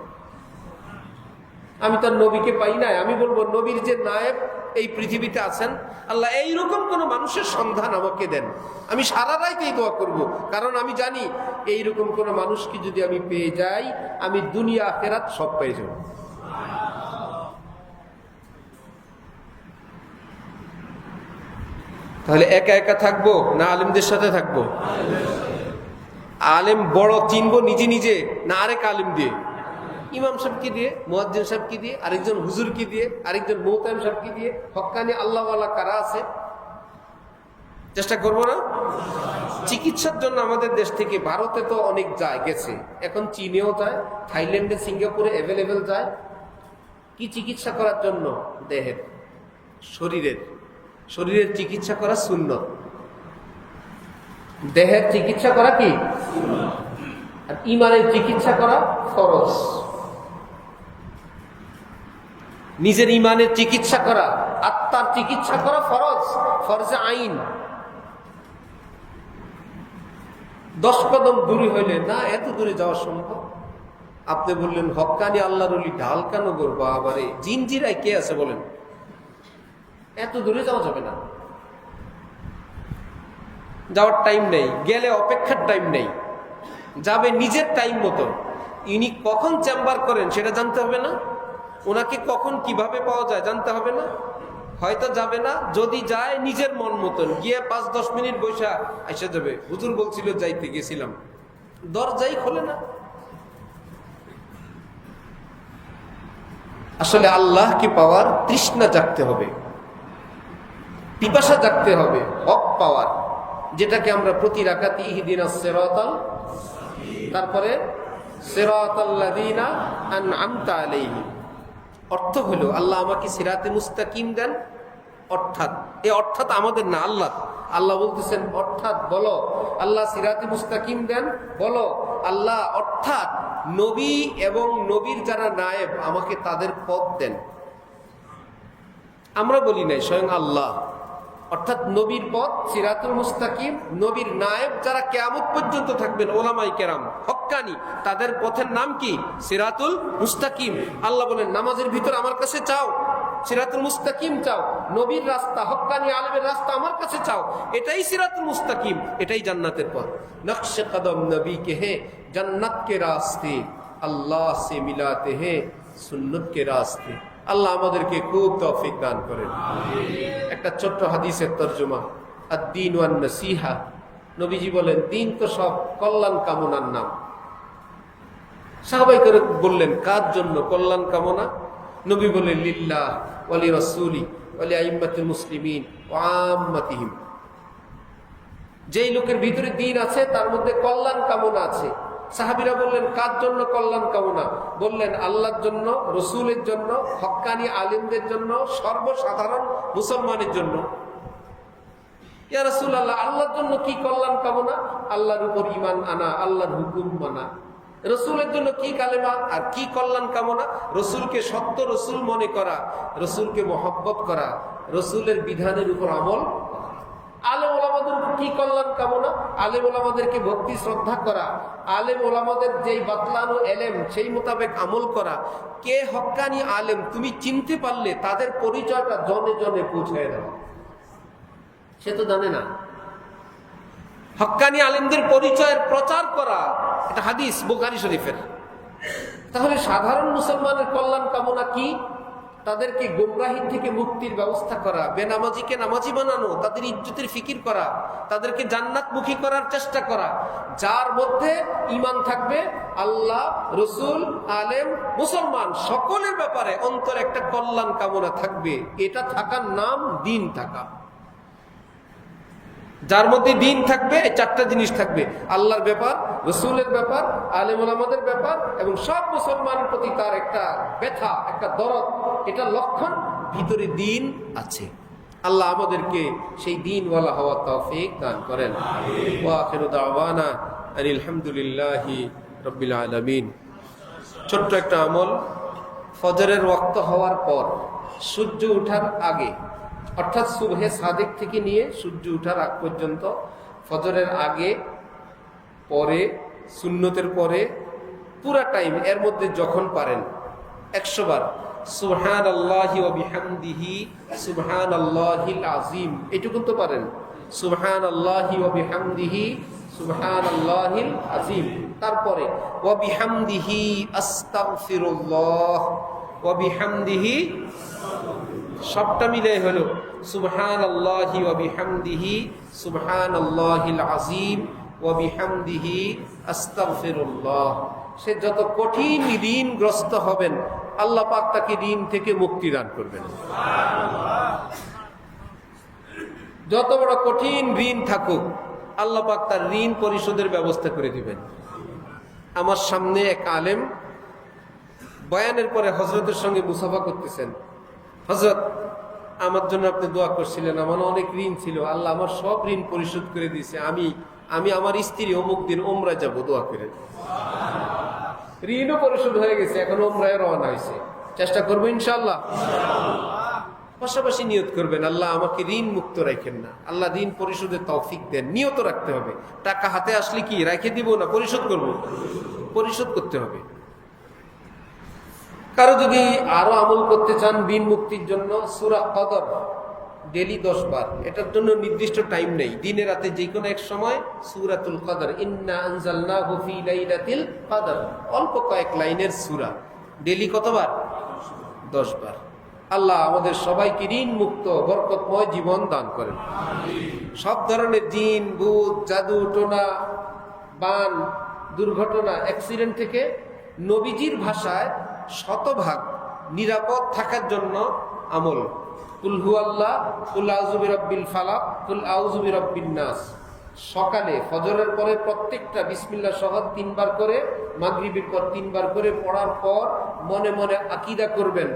A: আমি তার নবীকে পাই নাই, আমি বলবো নবীর যে নায়েব এই পৃথিবীতে আছেন, আল্লাহ এইরকম কোন মানুষের সন্ধান আমাকে দেন। আমি সারা রাত এই দোয়া করব, কারণ আমি জানি এইরকম কোন মানুষকে যদি আমি পেয়ে যাই, আমি দুনিয়া আখিরাত সব পেয়ে যাব। তাহলে একা একা থাকবো না আলেমদের সাথে থাকবো? আলেম বড় চিনবো নিজে নিজে না আরেক আলেম দিয়ে? ইমাম সাহেবকে দিয়ে, মুয়াজ্জিন সাহেবকে দিয়ে, আরেকজন হুজুরকে দিয়ে, আরেকজন মুহতামিম সাহেবকে দিয়ে। হক্কানি আল্লাহওয়ালা কারা আছে চেষ্টা করবো না? চিকিৎসার জন্য আমাদের দেশ থেকে ভারতে তো অনেক যায়, গেছে, এখন চীনেও যায়, থাইল্যান্ডে, সিঙ্গাপুরে অ্যাভেলেবেল যায়। কি চিকিৎসা করার জন্য? দেহের, শরীরের চিকিৎসা করা সুন্নত, দেহের চিকিৎসা করা কি, আর ইমানের চিকিৎসা করা ফরজ। নিজের ইমানের চিকিৎসা করা, আত্মার চিকিৎসা করা ফরজ, ফরজে আইন। 10 কদম দূরে হইলে না, এত দূরে যাওয়া সম্ভব? আপনি বললেন হক্কানি আল্লাহর ওলি ঢাল কেন করবো? আবারে জিনজিরায় কে আছে বলেন? এত দূরে যাওয়া যাবে না, যাওয়ার টাইম নেই, গেলে অপেক্ষার টাইম নেই, যাবে নিজের টাইম মতো। ইনি কখন চেম্বার করেন সেটা জানতে হবে না? ওনাকে কখন কিভাবে পাওয়া যায় জানতে হবে না? হয়তো যাবে না, যদি যায় নিজের মন মতন গিয়ে 5-10 মিনিট বৈশা এসে যাবে। হুজুর বলছিল যাইতে, গেছিলাম, দরজাই খোলে না। আসলে আল্লাহকে পাওয়ার তৃষ্ণা জাগতে হবে, পিপাসা জাগতে হবে হক পাওয়ার, যেটাকে আমরা প্রতি রাকাতে ইহদিনাস সিরাতাল, তারপরে সিরাতাল্লাযীনা আনআমতা আলাইহিম। অর্থ হলো আল্লাহ আমাকে সিরাতে মুস্তাকিম দেন, অর্থাৎ এই অর্থাৎ আমাদের না, আল্লাহ। আল্লাহ বলতেছেন অর্থাৎ বলো, আল্লাহ সিরাতে মুস্তাকিম দেন বলো, আল্লাহ অর্থাৎ নবী এবং নবীর যারা নায়েব আমাকে তাদের পথ দেন। আমরা বলি নাই, স্বয়ং আল্লাহ। অর্থাৎ নবীর পথ সিরাতুল মুস্তাকিম, নবীর নায়েব যারা কিয়ামত পর্যন্ত থাকবেন, ওলামায়ে কেরাম হক্কানি, তাদের পথের নাম কি? সিরাতুল মুস্তাকিম। আল্লাহ বলেন নামাজের ভিতর আমার কাছে চাও, সিরাতুল মুস্তাকিম চাও, নবীর রাস্তা, হক্কানি আলেমের রাস্তা আমার কাছে চাও, এটাই সিরাতুল মুস্তাকিম, এটাই জান্নাতের পথ। নকশে কদম নবী কে হে জান্নাত কে রাস্তে, আল্লাহ সে মিলাতে হে সুন্নত কে রাস্তে। আল্লাহ আমাদেরকে খুব তৌফিক দান করেন। একটা ছোট্ট হাদিসের তরজমা, আদ-দীন ওয়ান নাসিহা। নবীজি বলেন দিন তো সব কল্যাণ কামনার নাম। সাহাবায়ে কেরাম বললেন কার জন্য কল্যাণ কামনা? নবী বললেন লিল্লাহ ওয়া লিরাসূলি ওয়া লিআইম্মাতিল মুসলিমিন ওয়া আম্মাতিহিম। যেই লোকের ভিতরে দ্বীন আছে তার মধ্যে কল্যাণ কামনা আছে। সাহাবীরা বললেন কার জন্য কল্যাণ কামনা? বললেন আল্লাহর জন্য, রসুলের জন্য, হক্কানি আলিমদের জন্য, সর্বসাধারণ মুসলমানের জন্য। ইয়া রাসূলুল্লাহ, আল্লাহর জন্য কি কল্যাণ কামনা? আল্লাহর উপর ঈমান আনা, আল্লাহর হুকুম মানা। রসুলের জন্য কি কালেমা আর কি কল্যাণ কামনা? রসুলকে সত্য রসুল মনে করা, রসুলকে মহব্বত করা, রসুলের বিধানের উপর আমল। আলেম ওলামাদের কি কল্যাণ কামনা? আলেম ওলামাদেরকে ভক্তি শ্রদ্ধা করা, আলেম ওলামাদের যেই বাতলানো এলেম সেই মোতাবেক আমল করা। কে হক্কানি আলেম তুমি চিনতে পারলে তাদের পরিচয়টা জনে জনে পৌঁছায় দাও। সে তো জানে না। হক্কানি আলেমদের পরিচয়ের প্রচার করা, এটা হাদিস বুখারী শরীফের। তাহলে সাধারণ মুসলমানের কল্যাণ কামনা কি? তাদেরকে গোমরাহি থেকে মুক্তির ব্যবস্থা করা, বেনামাজিকে নামাজি বানানো, তাদের ইজ্জতের ফিকির করা, তাদেরকে জান্নাতমুখী করার চেষ্টা করা। যার মধ্যে ঈমান থাকবে, আল্লাহ, রসুল, আলেম, মুসলমান সকলের ব্যাপারে অন্তরে একটা কল্যাণ কামনা থাকবে, এটা থাকার নাম দ্বীন থাকা। যার মধ্যে দ্বীন থাকবে, 4টা জিনিস থাকবে: আল্লাহর ব্যাপার, রসুলের ব্যাপার, আলেম ওলামাদের ব্যাপার, এবং সব মুসলমানের প্রতি তার একটা ব্যথা, একটা দরদ, এটা লক্ষণ, ভিতরে দ্বীন আছে। আল্লাহ আমাদেরকে সেই দ্বীনওয়ালা হওয়ার তৌফিক দান করেন। ওয়া আখিরু দাওয়ানা আনিল হামদুলিল্লাহি রাব্বিল আলামিন। ছোট্ট একটা আমল, ফজরের ওয়াক্ত হওয়ার পর সূর্য ওঠার আগে, অর্থাৎ সুবহে সাদিক থেকে নিয়ে সূর্য ওঠার আগ পর্যন্ত, ফজরের আগে, পরে, সুন্নতের পরে, পুরা টাইম এর মধ্যে যখন পারেন 100 বার সুবহানাল্লাহি ওয়া বিহামদিহি সুবহানাল্লাহিল আযীম, এটুকু তো পারেন। সুবহানাল্লাহি ওয়া বিহামদিহি সুবহানাল্লাহিল আযীম। তারপরে ওয়া বিহামদিহি আস্তাগফিরুল্লাহ ওয়া বিহামদিহি, সবটা মিলে হলো সুবহানাল্লাহি ওয়া বিহামদিহি সুবহানাল্লাহিল আযীম ওয়া বিহামদিহি আস্তাগফিরুল্লাহ। সে যত কঠিন ঋণগ্রস্ত হবেন, আল্লাহ পাক তাকে ঋণ থেকে মুক্তি দান করবেন। যত বড় কঠিন ঋণ থাকুক, আল্লাহ পাক তার ঋণ পরিশোধের ব্যবস্থা করে দিবেন। আমার সামনে এক আলেম বয়ানের পরে হযরতের সঙ্গে মুসাফা করতেছেন। হযরত, আমার জন্য আপনি দোয়া করছিলেন, আমার অনেক ঋণ ছিল, আল্লাহ আমার সব ঋণ পরিশোধ করে দিয়েছে, আমি আমার স্ত্রী অমুক দিন ওমরা যাব, দোয়া করে। ঋণও পরিশোধ হয়ে গেছে, এখন ওমরায় রওনা হয়েছে। চেষ্টা করবো ইনশাআল্লাহ। পাশাপাশি নিয়ত করবেন, আল্লাহ আমাকে ঋণ মুক্ত রাখেন না, আল্লাহ ঋণ পরিশোধের তৌফিক দেন। নিয়ত রাখতে হবে। টাকা হাতে আসলে কি রেখে দিব না পরিশোধ করব? পরিশোধ করতে হবে। কারো যদি আরো আমল করতে চান ঋণ মুক্তির জন্য, সূরা কদর ডেলি 10 বার, এটার জন্য নির্দিষ্ট টাইম নেই, দিনে রাতে যে কোনো এক সময় সূরাতুল কদর, ইন্না আনজালনাহু ফি লাইলাতিল কদর, অল্প কয়েক লাইনের সূরা, ডেলি কতবার? 10 বার। আল্লাহ আমাদের সবাইকে ঋণ মুক্ত বরকতময় জীবন দান করেন। সব ধরনের জিন, ভূত, জাদু, টোনা, বান, দুর্ঘটনা, অ্যাক্সিডেন্ট থেকে নবীজির ভাষায় শতভাগ নিরাপদ থাকার জন্য আমল। কুল হুয়াল্লাহ, কুল আউযু বিরাব্বিল ফালাক, কুল আউযু বিরাব্বিন নাস। সকালে ফজরের পরে প্রত্যেকটা বিসমিল্লাহ সহ 3 বার করে, মাগরিবের পর 3 বার করে পড়ার পর মনে মনে আকীদা করবেন,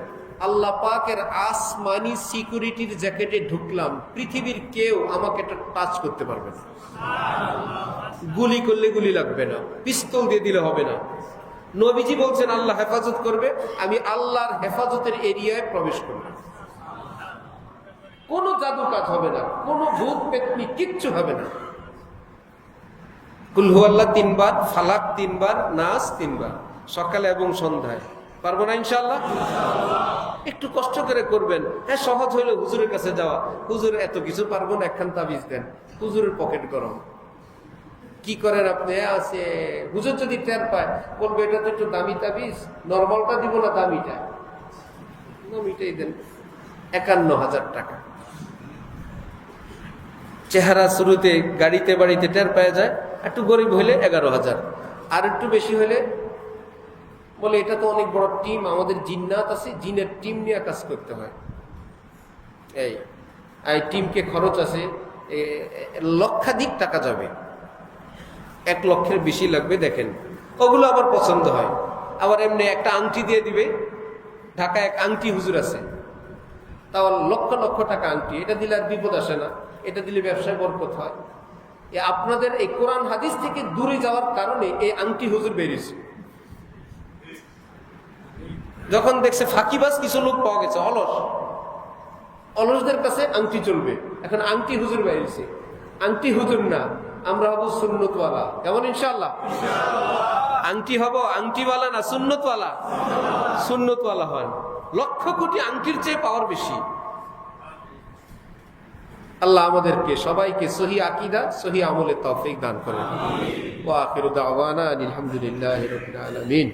A: আল্লাহ পাকের আসমানি সিকিউরিটির জ্যাকেটে ঢুকলাম, পৃথিবীর কেউ আমাকে টাচ করতে পারবে না। গুলি করলে গুলি লাগবে না, পিস্তল দিয়ে দিলে হবে না। নবীজি বলছেন আল্লাহ হেফাজত করবে, আমি আল্লাহর হেফাজতের এরিয়ায় প্রবেশ করব। কোনো জাদু কাজ হবে না, কোনো ভূত পেতনি কিচ্ছু হবে না। কুল হুয়াল্লাহ 3 বার, ফালাক 3 বার, নাস 3 বার, সকালে এবং সন্ধ্যায়। পারবো না ইনশাআল্লাহ? একটু কষ্ট করে করবেন। হ্যাঁ, সহজ হইলে হুজুরের কাছে যাওয়া, হুজুর এত কিছু পারবো না, একখান তাবিজ দেন। হুজুরের পকেট গরম। কি করেন আপনি? আছে হুজুর যদি টের পায় বলবে এটা তো একটু দামি তাবিজ, নরমালটা দিব না দামিটা? দামিটাই দেন। 51,000 টাকা। চেহারা শুরুতে গাড়িতে বাড়িতে টের পাওয়া যায়, একটু গরিব হইলে 11,000, আর একটু বেশি হইলে বলে এটা তো অনেক বড় টিম, আমাদের জিন্নাত আছে, জিনের টিম নিয়ে কাজ করতে হয়। এই টিমকে খরচ আছে, লক্ষাধিক টাকা যাবে, 1 লক্ষের বেশি লাগবে। দেখেন ওগুলো আবার পছন্দ হয়। আবার এমনি একটা আংটি দিয়ে দিবে, ঢাকায় এক আংটি হুজুর আছে, তাও লক্ষ লক্ষ টাকা আংটি। এটা দিলে আর বিপদ আসে না, এটা দিলে ব্যবসায় বরকত হয়। আপনাদের এই কোরআন হাদিস থেকে দূরে যাওয়ার কারণে এই আংটি হুজুর বেরিয়েছে। যখন দেখছে ফাঁকিবাজ কিছু লোক পাওয়া গেছে, অলসদের কাছে আংটি চলবে, এখন আংটি হুজুর বেরিয়েছে। আংটি হুজুর না, আমরা হব সুন্নতওয়ালা। কেমন ইনশাআল্লাহ? আংটি হব আংটিওয়ালা না সুন্নতওয়ালা? সুন্নতওয়ালা হন। লক্ষ কোটি আংটির চেয়ে পাওয়ার বেশি। আল্লাহ আমাদেরকে সবাইকে সহি আকীদা, সহি আমলের তৌফিক দান করেন। ওয়া আখিরু দাওয়ানা আলহামদুলিল্লাহি রাব্বিল আলামিন।